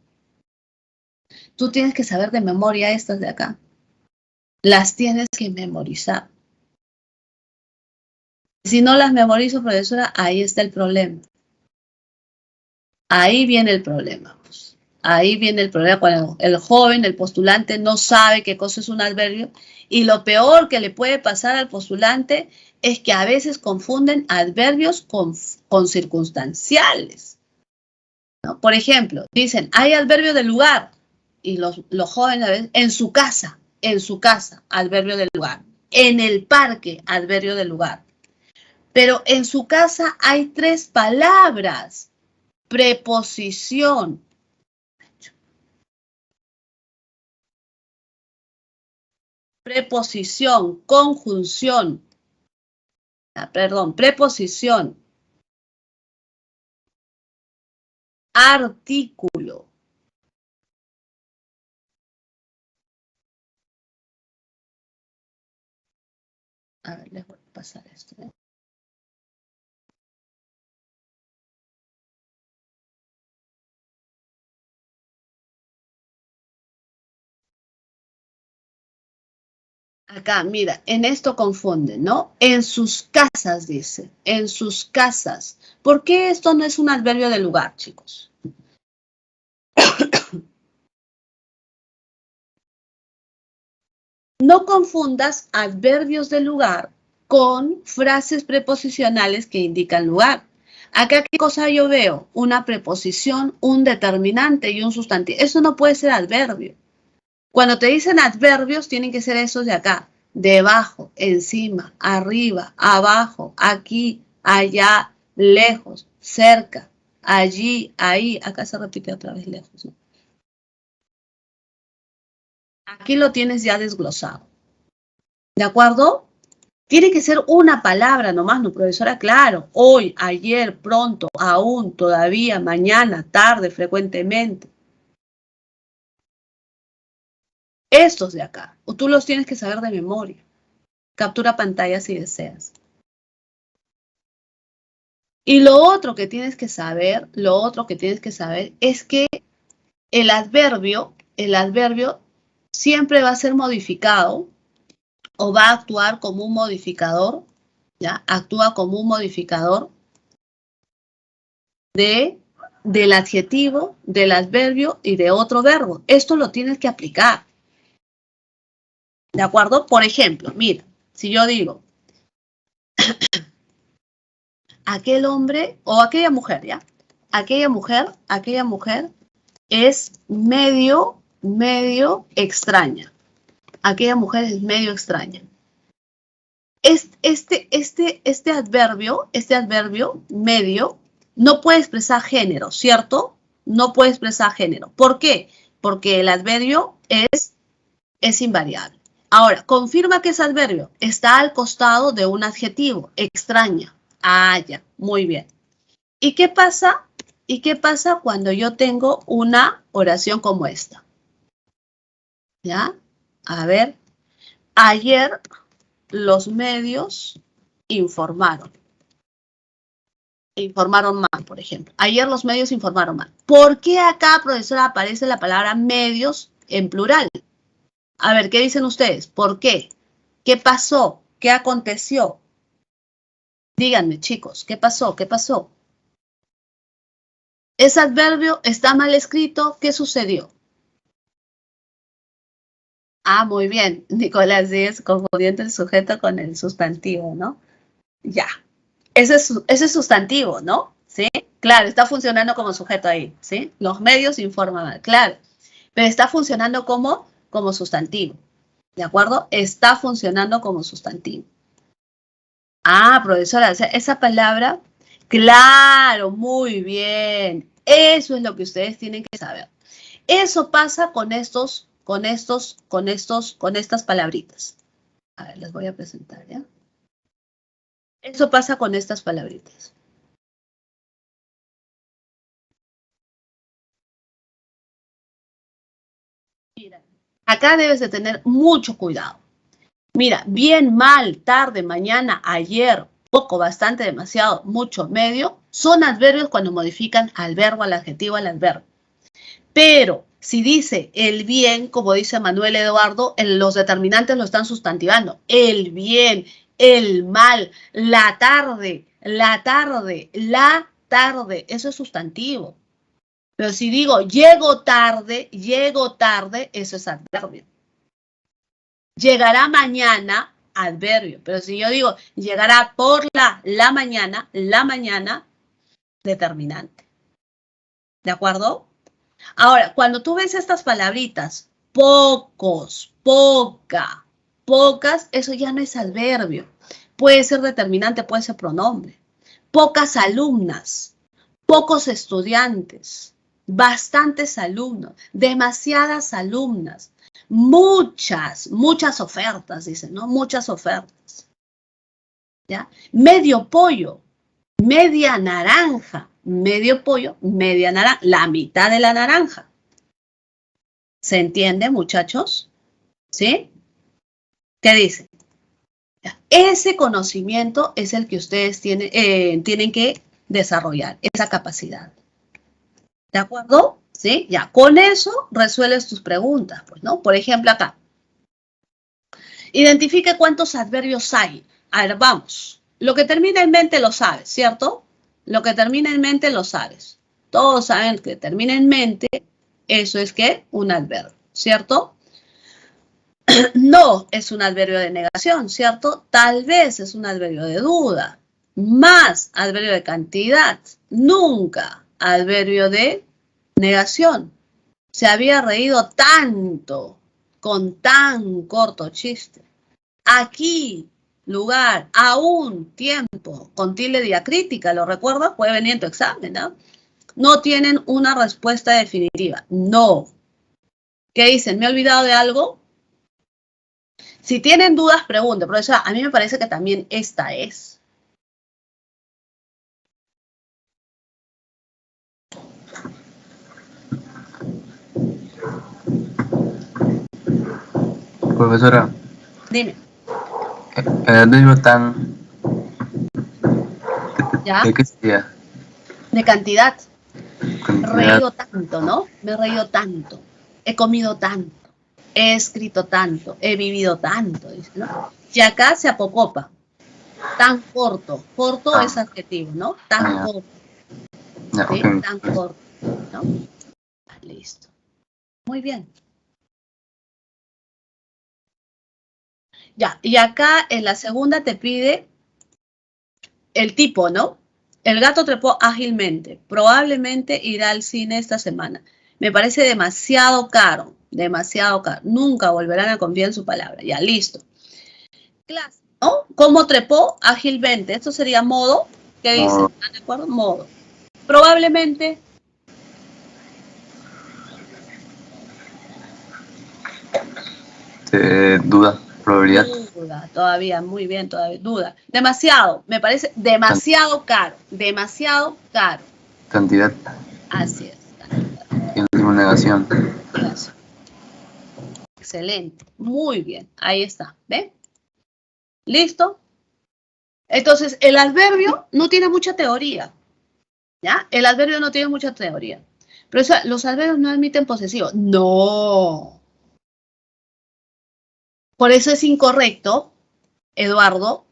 Tú tienes que saber de memoria estas de acá. Las tienes que memorizar. Si no las memorizo, profesora, ahí está el problema. Ahí viene el problema. Pues. Ahí viene el problema cuando el joven, el postulante, no sabe qué cosa es un adverbio. Y lo peor que le puede pasar al postulante es que a veces confunden adverbios con circunstanciales. ¿No? Por ejemplo, dicen, hay adverbio de lugar. Y los jóvenes a veces, en su casa, adverbio de lugar. En el parque, adverbio de lugar. Pero en su casa hay 3 palabras. preposición. Preposición, conjunción. Perdón, preposición. Artículo. A ver, les voy a pasar esto. Acá, mira, en esto confunden, ¿no? En sus casas, dice. En sus casas. ¿Por qué esto no es un adverbio de lugar, chicos? No confundas adverbios de lugar con frases preposicionales que indican lugar. Acá, ¿qué cosa yo veo? Una preposición, un determinante y un sustantivo. Eso no puede ser adverbio. Cuando te dicen adverbios, tienen que ser esos de acá. Debajo, encima, arriba, abajo, aquí, allá, lejos, cerca, allí, ahí. Acá se repite otra vez lejos, ¿no? Aquí lo tienes ya desglosado. ¿De acuerdo? Tiene que ser una palabra nomás, ¿no, profesora? Claro. Hoy, ayer, pronto, aún, todavía, mañana, tarde, frecuentemente. Estos de acá. O tú los tienes que saber de memoria. Captura pantalla si deseas. Y lo otro que tienes que saber, es que el adverbio siempre va a ser modificado o va a actuar como un modificador, ¿ya? Actúa como un modificador del adjetivo, del adverbio y de otro verbo. Esto lo tienes que aplicar. ¿De acuerdo? Por ejemplo, mira, si yo digo, aquel hombre o aquella mujer, ¿ya? Aquella mujer es medio extraña. Aquella mujer es medio extraña. Este adverbio medio no puede expresar género, ¿cierto? No puede expresar género. ¿Por qué? Porque el adverbio es invariable. Ahora, confirma que ese adverbio está al costado de un adjetivo, extraña. Ah, ya, muy bien. ¿Y qué pasa? ¿Y qué pasa cuando yo tengo una oración como esta? ¿Ya? A ver. Ayer los medios informaron. Informaron mal, por ejemplo. Ayer los medios informaron mal. ¿Por qué acá, profesora, aparece la palabra medios en plural? A ver, ¿qué dicen ustedes? ¿Por qué? ¿Qué pasó? ¿Qué aconteció? Díganme, chicos, ¿qué pasó? ¿Qué pasó? ¿Ese adverbio está mal escrito? ¿Qué sucedió? Ah, muy bien. Nicolás, sigues confundiendo el sujeto con el sustantivo, ¿no? Ya. Ese es sustantivo, ¿no? ¿Sí? Claro, está funcionando como sujeto ahí, ¿sí? Los medios informan mal, claro. Pero está funcionando como sustantivo, ¿de acuerdo? Está funcionando como sustantivo. Ah, profesora, o sea, esa palabra, claro, muy bien. Eso es lo que ustedes tienen que saber. Eso pasa con estas palabritas. A ver, les voy a presentar, ¿ya? Eso pasa con estas palabritas. Mira, acá debes de tener mucho cuidado. Mira, bien, mal, tarde, mañana, ayer, poco, bastante, demasiado, mucho, medio, son adverbios cuando modifican al verbo, al adjetivo, al adverbio. Pero si dice el bien, como dice Manuel Eduardo, los determinantes lo están sustantivando. El bien, el mal, la tarde, eso es sustantivo. Pero si digo llego tarde, eso es adverbio. Llegará mañana, adverbio. Pero si yo digo llegará por la mañana, determinante. ¿De acuerdo? Ahora, cuando tú ves estas palabritas, pocos, poca, pocas, eso ya no es adverbio. Puede ser determinante, puede ser pronombre. Pocas alumnas, pocos estudiantes, bastantes alumnos, demasiadas alumnas, muchas ofertas, dicen, ¿no? Muchas ofertas. ¿Ya? Medio pollo, media naranja, medio pollo, media naranja, la mitad de la naranja. ¿Se entiende, muchachos? ¿Sí? ¿Qué dicen? Ese conocimiento es el que ustedes tienen que desarrollar, esa capacidad. ¿De acuerdo? ¿Sí? Ya, con eso resuelves tus preguntas, pues, ¿no? Por ejemplo, acá. Identifique cuántos adverbios hay. A ver, vamos. Lo que termina en mente lo sabes, ¿cierto? Lo que termina en mente lo sabes. Todos saben que termina en mente, eso es ¿qué? Un adverbio, ¿cierto? No es un adverbio de negación, ¿cierto? Tal vez es un adverbio de duda. Más adverbio de cantidad. Nunca adverbio de negación. Se había reído tanto con tan corto chiste. Aquí, lugar, aún, tiempo, con tilde diacrítica, ¿lo recuerdas? Puede venir en tu examen, ¿no? No tienen una respuesta definitiva. No. ¿Qué dicen? ¿Me he olvidado de algo? Si tienen dudas, pregunten. Profesora, a mí me parece que también esta es.
Profesora,
Dime.
el adverbio tan,
¿Ya?
¿de qué sería?
De cantidad.
Cantidad.
Reído tanto, ¿no? Me he reído tanto. He comido tanto. He escrito tanto. He vivido tanto, dice, ¿no? Y acá se apocopa. Tan corto. Corto es adjetivo, ¿no? Tan corto.
Ya,
¿Sí?
ok.
Tan corto, ¿no? Listo. Muy bien. Ya, y acá en la segunda te pide el tipo, ¿no? El gato trepó ágilmente. Probablemente irá al cine esta semana. Me parece demasiado caro, demasiado caro. Nunca volverán a confiar en su palabra. Ya, listo. Clase, ¿no? ¿Cómo trepó ágilmente? Esto sería modo. ¿Qué dice? ¿Están de acuerdo? Modo. Probablemente.
Duda, probabilidad,
Duda, todavía, muy bien, todavía. Duda. Demasiado, me parece demasiado caro. Demasiado caro.
cantidad
Así es.
y última negación.
Gracias. Excelente. Muy bien. Ahí está. ¿Ven? ¿Listo? Entonces, el adverbio no tiene mucha teoría. ¿Ya? El adverbio no tiene mucha teoría. Pero los adverbios no admiten posesivo. No. Por eso es incorrecto, Eduardo.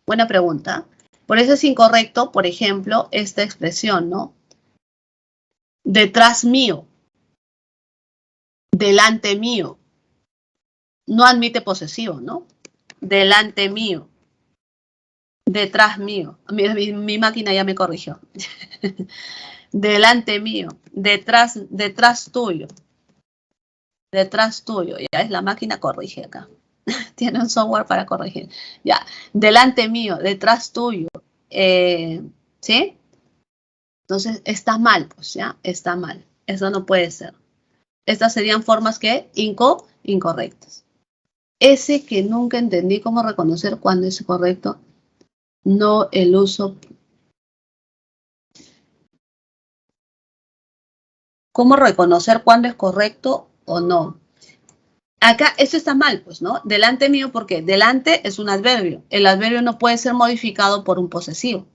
Buena pregunta. Por eso es incorrecto, por ejemplo, esta expresión, ¿no? Detrás mío. Delante mío. No admite posesivo, ¿no? Delante mío. Detrás mío. Mi máquina ya me corrigió. Delante mío. Detrás tuyo. Detrás tuyo. Ya es la máquina corrige acá. Tiene un software para corregir. Ya. Delante mío. Detrás tuyo. ¿Sí? Entonces está mal, pues, ¿ya? Está mal. Eso no puede ser. Estas serían formas que incorrectas. Ese que nunca entendí cómo reconocer cuándo es correcto. No el uso. ¿Cómo reconocer cuándo es correcto o no? Acá, esto está mal, pues, ¿no? Delante mío, porque delante es un adverbio. El adverbio no puede ser modificado por un posesivo.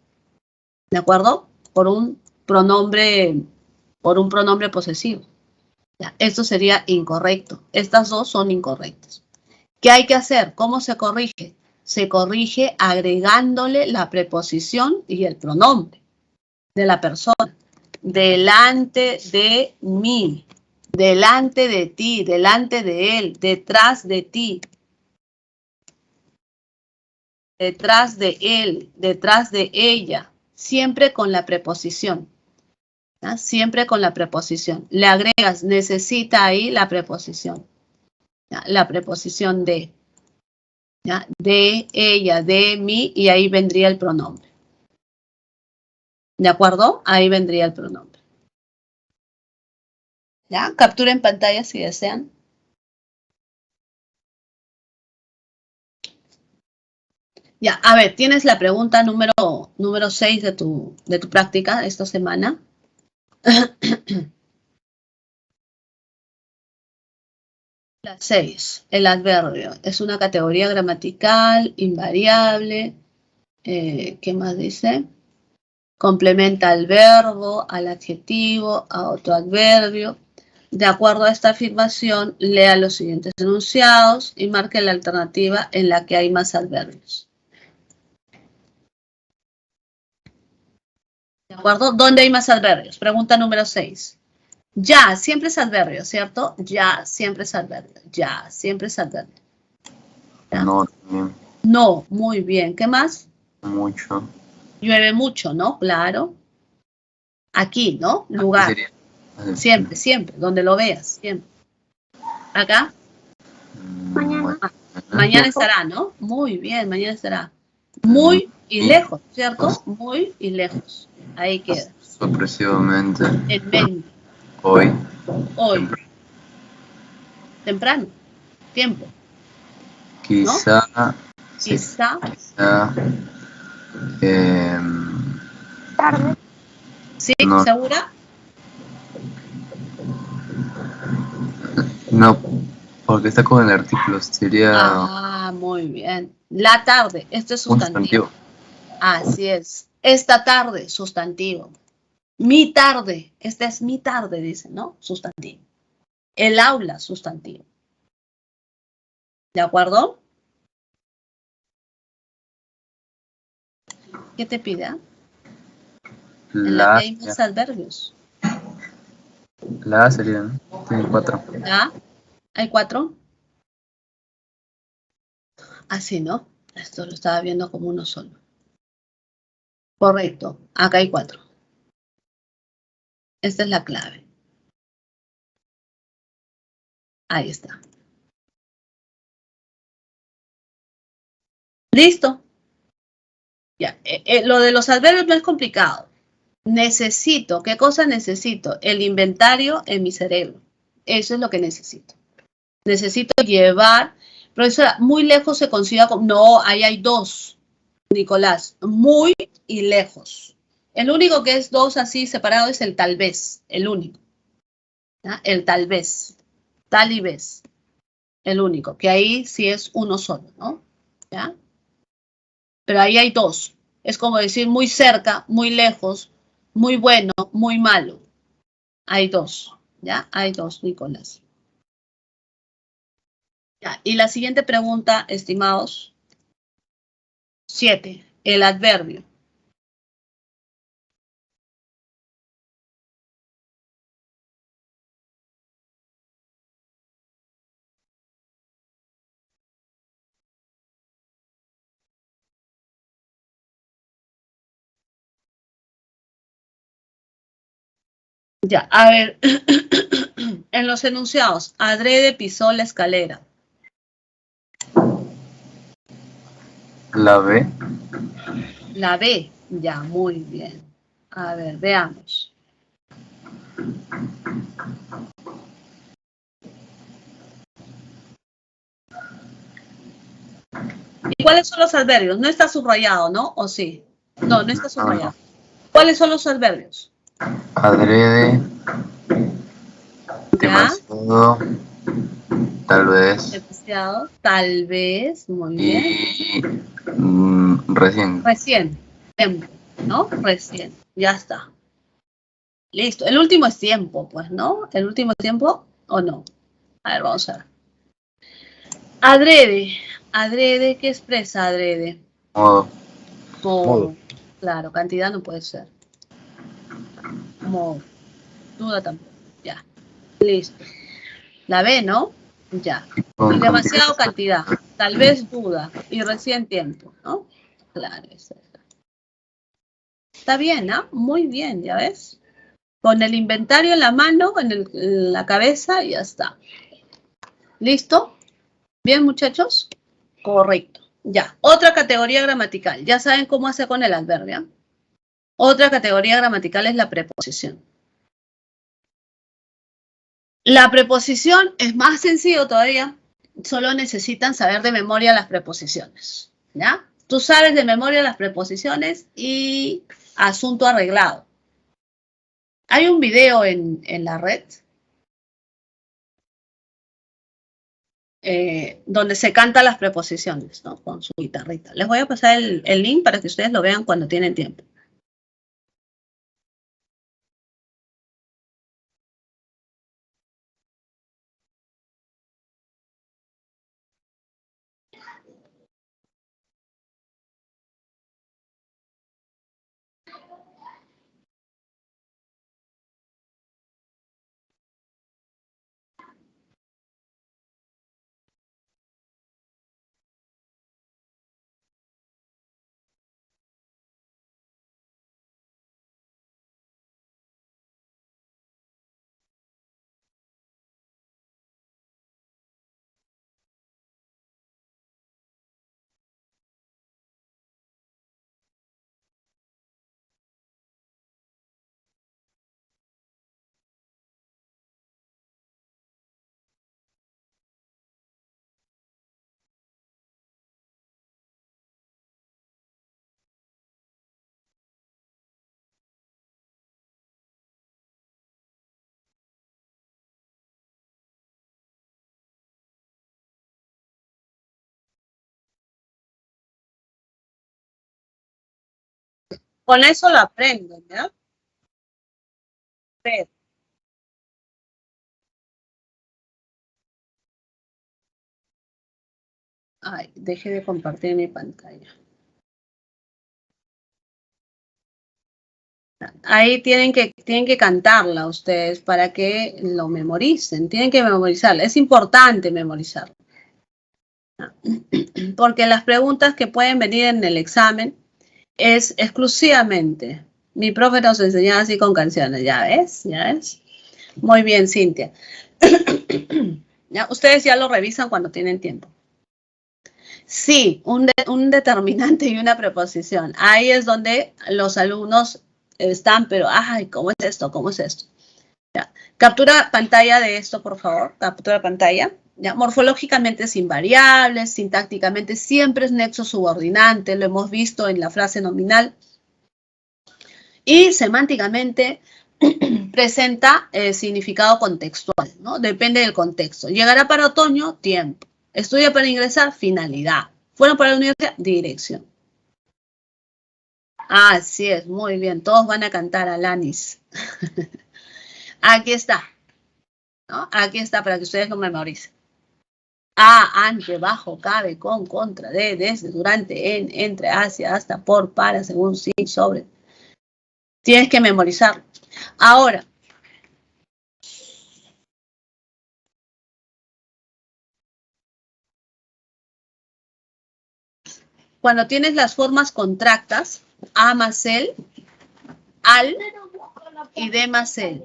¿De acuerdo? Por un pronombre posesivo. Ya, esto sería incorrecto. Estas dos son incorrectas. ¿Qué hay que hacer? ¿Cómo se corrige? Se corrige agregándole la preposición y el pronombre de la persona. Delante de mí, delante de ti, delante de él, detrás de ti, detrás de él, detrás de ella, siempre con la preposición. ¿Ya? Siempre con la preposición. Le agregas, necesita ahí la preposición. ¿Ya? La preposición de. ¿Ya? De ella, de mí, y ahí vendría el pronombre. ¿De acuerdo? Ahí vendría el pronombre. ¿Ya? Capturen pantalla si desean. Ya, a ver, tienes la pregunta número 6 de tu práctica esta semana. La 6, el adverbio. Es una categoría gramatical, invariable. ¿Qué más dice? Complementa al verbo, al adjetivo, a otro adverbio. De acuerdo a esta afirmación, lea los siguientes enunciados y marque la alternativa en la que hay más adverbios. ¿De acuerdo? ¿Dónde hay más adverbios? Pregunta número 6. Ya, siempre es adverbio, ¿cierto? Ya, siempre es adverbio. Ya, siempre es adverbio. ¿Ya?
No, también.
No, muy bien. ¿Qué más?
Mucho.
Llueve mucho, ¿no? Claro. Aquí, ¿no? Lugar. Siempre, siempre, donde lo veas, siempre. Acá.
Mañana.
Mañana estará, ¿no? Muy bien, mañana estará. Muy y lejos, ¿cierto? Muy y lejos. Ahí queda.
Sorpresivamente.
En mente.
Hoy.
Hoy. Temprano. Tiempo.
Quizá.
¿No?
Sí,
Quizá.
quizá.
Tarde.
¿Sí?
No.
¿Segura?
No, porque está con el artículo. Sería
Ah, muy bien. La tarde. Esto es
un
sustantivo.
sustantivo.
Así es. Esta tarde, sustantivo. Mi tarde. Esta es mi tarde, dice, ¿no? Sustantivo. El aula, sustantivo. ¿De acuerdo? ¿Qué te pide? En la que hay más adverbios.
La A sería, ¿no? Tiene 4.
¿Ya? ¿Hay 4? Así, ¿no? Esto lo estaba viendo como uno solo. Correcto. Acá hay 4. Esta es la clave. Ahí está. ¿Listo? Ya. Lo de los adverbios no es complicado. Necesito. ¿Qué cosa necesito? El inventario en mi cerebro. Eso es lo que necesito. Necesito llevar. Profesora, muy lejos se consiga como. No, ahí hay 2, Nicolás. Muy y lejos. El único que es 2 así separado es el tal vez. El único. ¿Ya? El tal vez. Tal y vez. El único. Que ahí sí es uno solo, ¿no? ¿Ya? Pero ahí hay 2. Es como decir muy cerca, muy lejos, muy bueno, muy malo. Hay 2. ¿Ya? Hay 2, Nicolás. Ya. Y la siguiente pregunta, estimados. 7. El adverbio. Ya, a ver. En los enunciados, adrede pisó la escalera.
La B.
La B. Ya, muy bien. A ver, veamos. ¿Y cuáles son los adverbios? No está subrayado, ¿no? ¿O sí? No, no está subrayado. ¿Cuáles son los adverbios?
Adrede.
¿Ya?
Demasiado. Tal vez.
Demasiado. Tal vez. Muy bien.
Y recién.
Recién. Tiempo, ¿no? Recién. Ya está. Listo. El último es tiempo, pues, ¿no? ¿El último tiempo o no? A ver, vamos a ver. Adrede. Adrede, ¿qué expresa adrede?
Modo.
Modo. Claro, cantidad no puede ser. Modo. Duda tampoco. Ya. Listo. La B, ¿no? Ya. Y demasiado cantidad. Tal vez duda. Y recién tiempo, ¿no? Claro, eso. Está bien, ¿ah? Muy bien, ¿ya ves? Con el inventario en la mano, en la cabeza, y ya está. ¿Listo? ¿Bien, muchachos? Correcto. Ya. Otra categoría gramatical. Ya saben cómo hacer con el adverbio. Otra categoría gramatical es la preposición. La preposición es más sencillo todavía. Solo necesitan saber de memoria las preposiciones, ¿ya? Tú sabes de memoria las preposiciones y asunto arreglado. Hay un video en la red donde se cantan las preposiciones, ¿no? Con su guitarrita. Les voy a pasar el link para que ustedes lo vean cuando tienen tiempo. Con eso lo aprenden, ¿ya? Pero, ay, dejé de compartir mi pantalla. Ahí tienen que cantarla ustedes para que lo memoricen. Tienen que memorizarla. Es importante memorizarla. Porque las preguntas que pueden venir en el examen es exclusivamente. Mi profe nos enseñaba así con canciones. ¿Ya ves? ¿Ya ves? Muy bien, Cintia. ¿Ya? Ustedes ya lo revisan cuando tienen tiempo. Sí, un determinante y una preposición. Ahí es donde los alumnos están, pero, ay, ¿cómo es esto? ¿Cómo es esto? Ya. Captura pantalla de esto, por favor. Captura pantalla. Ya. Morfológicamente es invariable, sintácticamente siempre es nexo subordinante, lo hemos visto en la frase nominal. Y semánticamente presenta significado contextual, ¿no? Depende del contexto. Llegará para otoño, tiempo. Estudia para ingresar, finalidad. Fueron para la universidad, dirección. Así es, muy bien. Todos van a cantar Alanis. Aquí está, ¿no? Aquí está para que ustedes lo memoricen. A, ante, bajo, cabe, con, contra, de, desde, durante, en, entre, hacia, hasta, por, para, según, sin, sobre. Tienes que memorizar. Ahora, cuando tienes las formas contractas, a más el, al y de más el.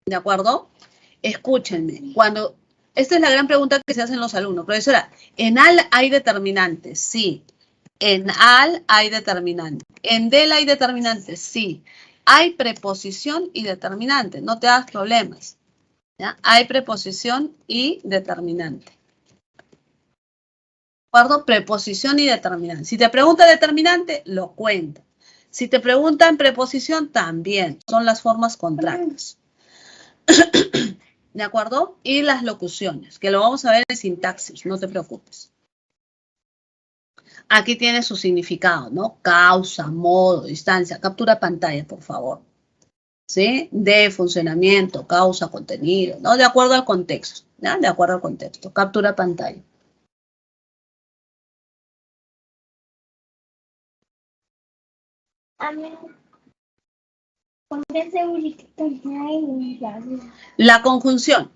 ¿De acuerdo? Escúchenme. Cuando, esta es la gran pregunta que se hacen los alumnos. Profesora, ¿en al hay determinantes? Sí. En al hay determinante. En del hay determinantes. Sí. Hay preposición y determinante. No te hagas problemas. ¿Ya? Hay preposición y determinante. ¿De acuerdo? Preposición y determinante. Si te pregunta determinante, lo cuenta. Si te preguntan preposición, también. Son las formas contractas. ¿De acuerdo? Y las locuciones, que lo vamos a ver en sintaxis, no te preocupes. Aquí tiene su significado, ¿no? Causa, modo, distancia. Captura pantalla, por favor. ¿Sí? De funcionamiento, causa, contenido, ¿no? De acuerdo al contexto, ¿ya? De acuerdo al contexto. Captura pantalla. La conjunción.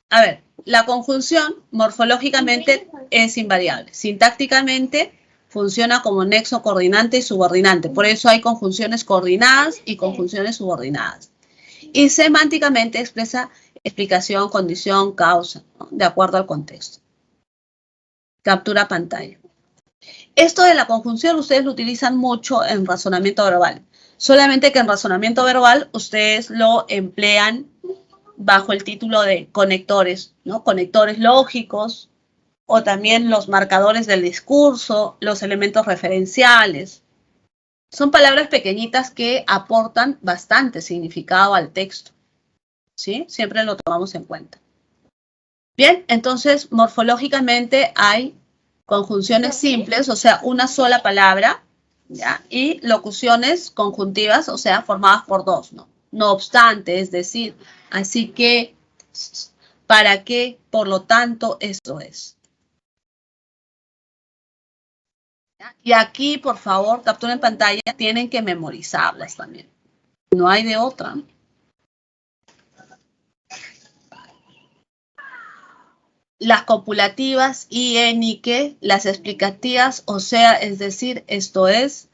A ver, la conjunción morfológicamente es invariable. Sintácticamente funciona como nexo coordinante y subordinante. Por eso hay conjunciones coordinadas y conjunciones subordinadas. Y semánticamente expresa explicación, condición, causa, ¿no? De acuerdo al contexto. Captura pantalla. Esto de la conjunción ustedes lo utilizan mucho en razonamiento verbal. Solamente que en razonamiento verbal ustedes lo emplean bajo el título de conectores, ¿no? Conectores lógicos, o también los marcadores del discurso, los elementos referenciales. Son palabras pequeñitas que aportan bastante significado al texto, ¿sí? Siempre lo tomamos en cuenta. Bien, entonces morfológicamente hay conjunciones simples, o sea, una sola palabra, ¿ya? Y locuciones conjuntivas, o sea, formadas por dos, ¿no? No obstante, es decir, así que, para qué, por lo tanto, eso es. ¿Ya? Y aquí, por favor, captura en pantalla, tienen que memorizarlas también. No hay de otra. Las copulativas y en y que, las explicativas, o sea, es decir, esto es,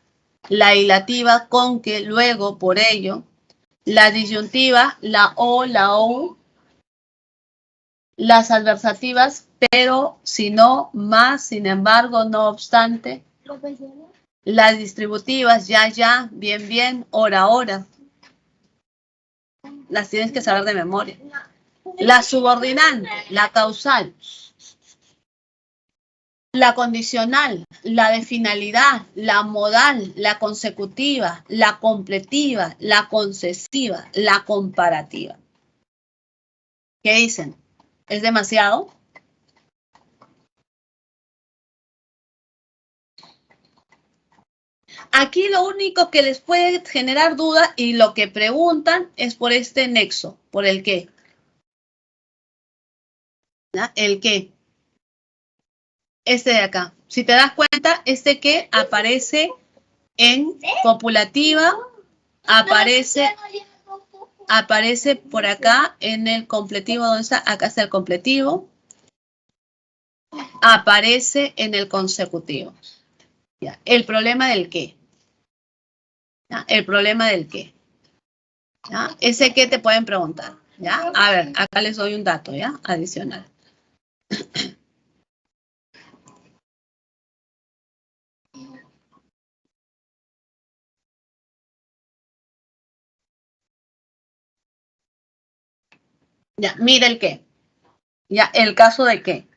la hilativa con que, luego, por ello, la disyuntiva, la o, la u, las adversativas, pero, si no, más, sin embargo, no obstante, las distributivas, ya, ya, bien, bien, hora, hora. Las tienes que saber de memoria. La subordinante, la causal, la condicional, la de finalidad, la modal, la consecutiva, la completiva, la concesiva, la comparativa. ¿Qué dicen? ¿Es demasiado? Aquí lo único que les puede generar duda y lo que preguntan es por este nexo, por el qué. ¿Ya? El qué. Este de acá. Si te das cuenta, este qué aparece en copulativa, aparece por acá en el completivo. ¿Dónde está? Acá está el completivo. Aparece en el consecutivo. ¿Ya? El problema del qué. ¿Ya? El problema del qué. ¿Ya? Ese qué te pueden preguntar. ¿Ya? A ver, acá les doy un dato, ¿ya? Adicional. Ya, mira el qué. Ya, el caso de qué.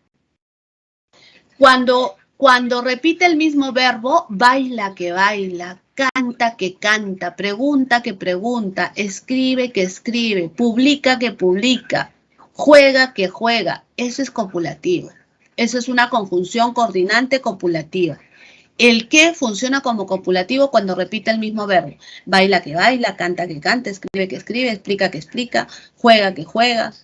Cuando repite el mismo verbo, baila que baila, canta que canta, pregunta que pregunta, escribe que escribe, publica que publica, juega que juega. Eso es copulativo. Eso es una conjunción coordinante copulativa. El que funciona como copulativo cuando repite el mismo verbo. Baila que baila, canta que canta, escribe que escribe, explica que explica, juega que juega.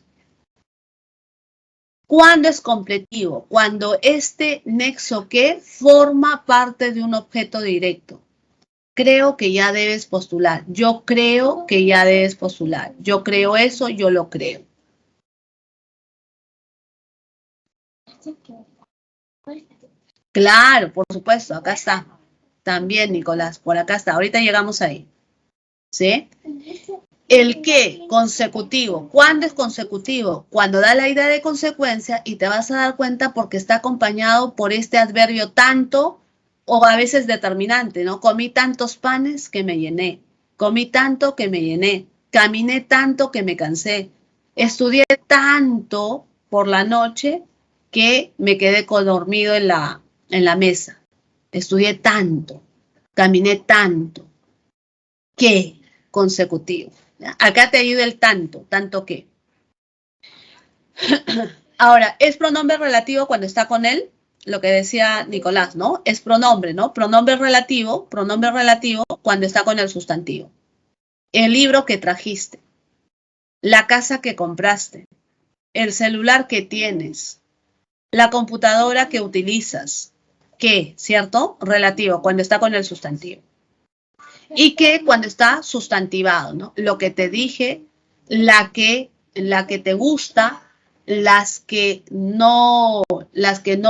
¿Cuándo es completivo? Cuando este nexo que forma parte de un objeto directo. Creo que ya debes postular. Yo creo que ya debes postular. Yo creo eso, yo lo creo. Claro, por supuesto, acá está. También, Nicolás, por acá está. Ahorita llegamos ahí. ¿Sí? El qué, consecutivo. ¿Cuándo es consecutivo? Cuando da la idea de consecuencia y te vas a dar cuenta porque está acompañado por este adverbio tanto o a veces determinante, ¿no? Comí tantos panes que me llené. Comí tanto que me llené. Caminé tanto que me cansé. Estudié tanto por la noche que me quedé dormido en la mesa. Estudié tanto. Caminé tanto. ¿Qué? Consecutivo. Acá te ayuda el tanto, tanto que. Ahora, ¿es pronombre relativo cuando está con él? Lo que decía Nicolás, ¿no? Es pronombre, ¿no? Pronombre relativo cuando está con el sustantivo. El libro que trajiste, la casa que compraste, el celular que tienes, la computadora que utilizas, ¿qué? ¿Cierto? Relativo, cuando está con el sustantivo. Y que cuando está sustantivado, ¿no? Lo que te dije, la que te gusta, las que no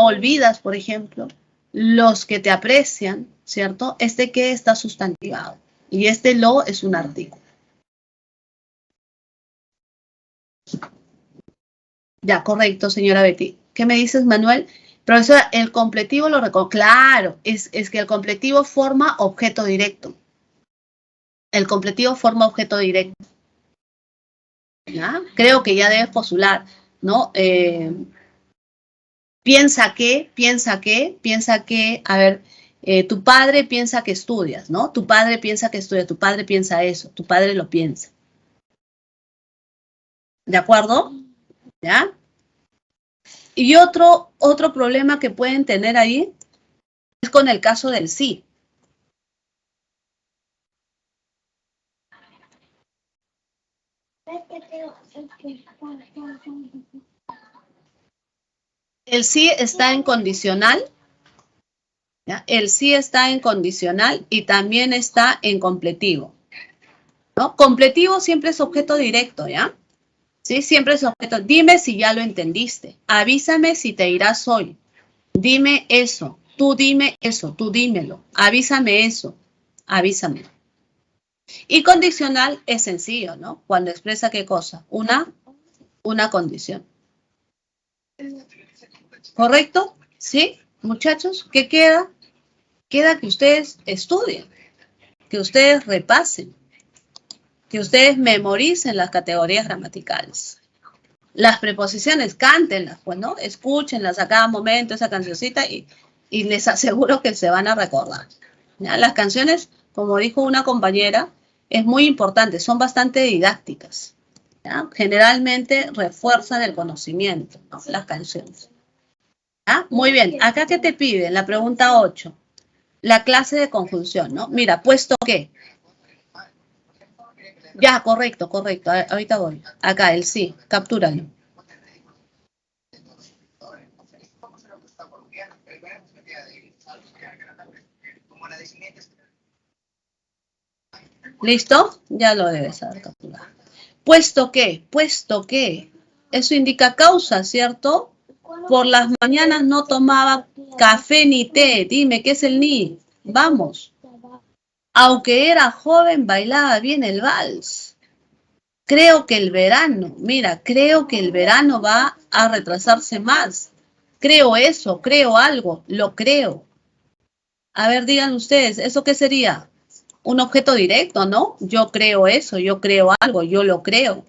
olvidas, por ejemplo, los que te aprecian, ¿cierto? Este que está sustantivado. Y este lo es un artículo. Ya, correcto, señora Betty. ¿Qué me dices, Manuel? Profesora, el completivo lo recuerdo. Claro, es que el completivo forma objeto directo. El completivo forma objeto directo. ¿Ya? Creo que ya debes postular, ¿no? Piensa que, a ver, tu padre piensa que estudias, ¿no? Tu padre piensa que estudias, tu padre piensa eso, tu padre lo piensa. ¿De acuerdo? ¿Ya? Y otro problema que pueden tener ahí es con el caso del sí. El sí está en condicional, ¿ya? El sí está en condicional y también está en completivo, ¿no? Completivo siempre es objeto directo, ¿ya? Sí, siempre es objeto. Dime si ya lo entendiste. Avísame si te irás hoy. Dime eso. Tú dime eso. Tú dímelo. Avísame eso. Avísame. Y condicional es sencillo, ¿no? Cuando expresa ¿qué cosa? Una condición. ¿Correcto? ¿Sí? Muchachos, ¿qué queda? Queda que ustedes estudien, que ustedes repasen, que ustedes memoricen las categorías gramaticales. Las preposiciones, cántenlas, pues, ¿no? Escúchenlas a cada momento, esa cancioncita, y les aseguro que se van a recordar. ¿Ya? Las canciones, como dijo una compañera, es muy importante, son bastante didácticas. ¿Ya? Generalmente refuerzan el conocimiento, ¿no? Las canciones. ¿Ya? Muy bien, acá ¿qué te pide? La pregunta 8. La clase de conjunción, ¿no? Mira, puesto que. Ya, correcto. Ahorita voy. Acá, el sí, captúralo. ¿Listo? Ya lo debes haber capturado. Puesto que. Eso indica causa, ¿cierto? Por las mañanas no tomaba café ni té. Dime, ¿qué es el ni? Vamos. Aunque era joven, bailaba bien el vals. Creo que el verano va a retrasarse más. Creo eso, creo algo, lo creo. A ver, digan ustedes, ¿eso qué sería? Un objeto directo, ¿no? Yo creo eso, yo creo algo, yo lo creo.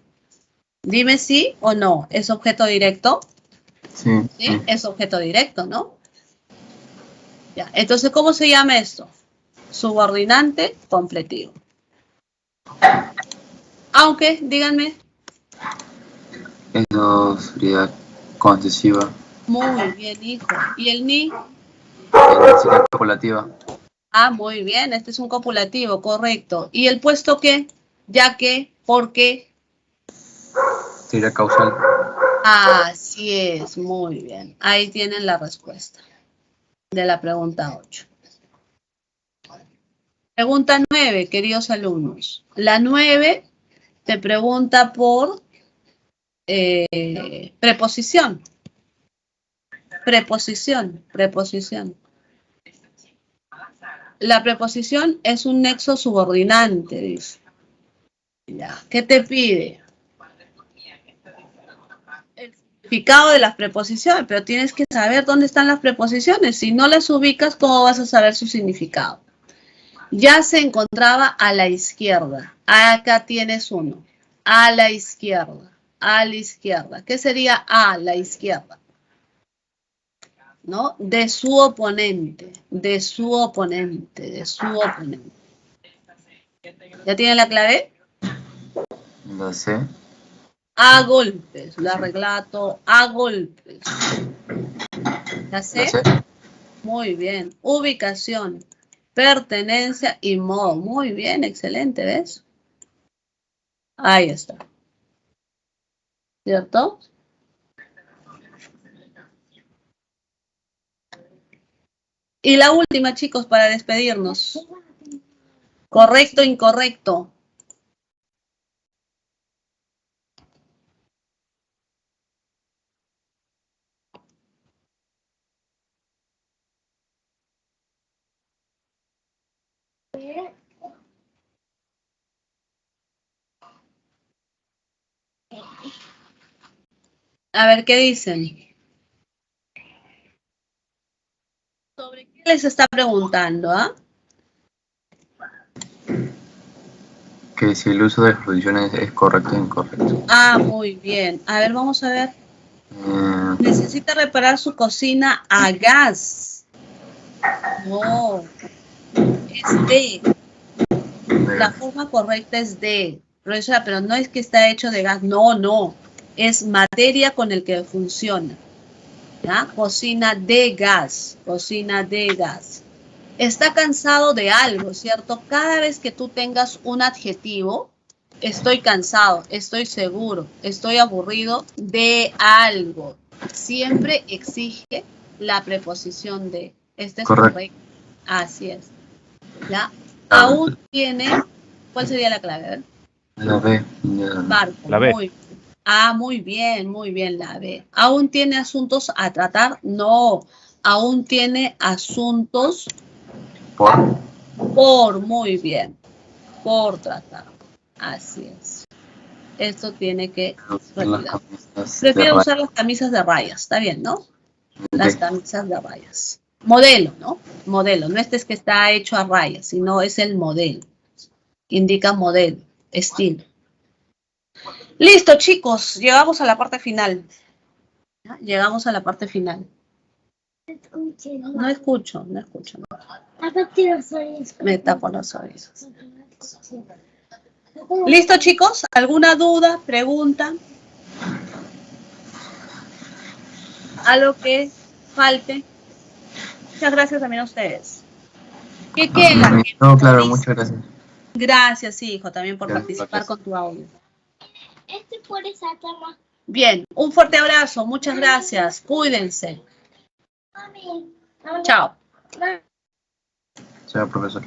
Dime sí o no, ¿es objeto directo?
Sí.
¿Sí? Es objeto directo, ¿no? Ya, entonces, ¿cómo se llama esto? Subordinante completivo. Aunque, díganme.
Eso sería concesiva.
Muy bien, hijo. ¿Y el ni?
Sería copulativa.
Ah, muy bien, este es un copulativo, correcto. ¿Y el puesto qué? Ya que, ¿por qué?
Sería causal.
Así es, muy bien. Ahí tienen la respuesta de la pregunta 8. Pregunta 9, queridos alumnos. La 9 te pregunta por preposición. Preposición. La preposición es un nexo subordinante, dice. Ya. ¿Qué te pide? El significado de las preposiciones, pero tienes que saber dónde están las preposiciones. Si no las ubicas, ¿cómo vas a saber su significado? Ya se encontraba a la izquierda. Acá tienes uno. A la izquierda. ¿Qué sería a la izquierda? ¿No? De su oponente. ¿Ya tiene la clave?
Lo sé.
A golpes. La relato a golpes. ¿La sé?
Lo sé.
Muy bien. Ubicación, pertenencia y modo. Muy bien, excelente, ¿ves? Ahí está. ¿Cierto? Y la última, chicos, para despedirnos. Correcto, incorrecto. A ver, ¿qué dicen? ¿Sobre qué les está preguntando, ah?
Que si el uso de las preposiciones es correcto o incorrecto.
Ah, muy bien. A ver, vamos a ver. Necesita reparar su cocina a gas. No. Es de. La forma correcta es de. Profesora, pero no es que está hecho de gas. No, no. Es materia con el que funciona. ¿Ya? Cocina de gas. Cocina de gas. Está cansado de algo, ¿cierto? Cada vez que tú tengas un adjetivo, estoy cansado, estoy seguro, estoy aburrido de algo. Siempre exige la preposición de. Este es correcto. Así es. ¿Ya? Aún tiene. ¿Cuál sería la clave? A ver.
La B.
Barco.
La B.
Muy bien, la B. ¿Aún tiene asuntos a tratar? No. Aún tiene asuntos muy bien. Por tratar. Así es. Esto tiene que retirar. Prefiero usar las camisas de rayas. Está bien, ¿no? Las camisas de rayas. Modelo, ¿no? Modelo. No este es que está hecho a rayas, sino es el modelo. Indica modelo, estilo. Listo, chicos. Llegamos a la parte final. ¿Ya? Llegamos a la parte final. No escucho. Me tapo los oídos. ¿Listo, chicos? ¿Alguna duda, pregunta? ¿Algo que falte? Muchas gracias también a ustedes. ¿Qué queda?
No, claro, muchas gracias.
Gracias, hijo, también por participar con tu audio. Bien, un fuerte abrazo. Muchas gracias. Cuídense. Chao.
Chao, profesor.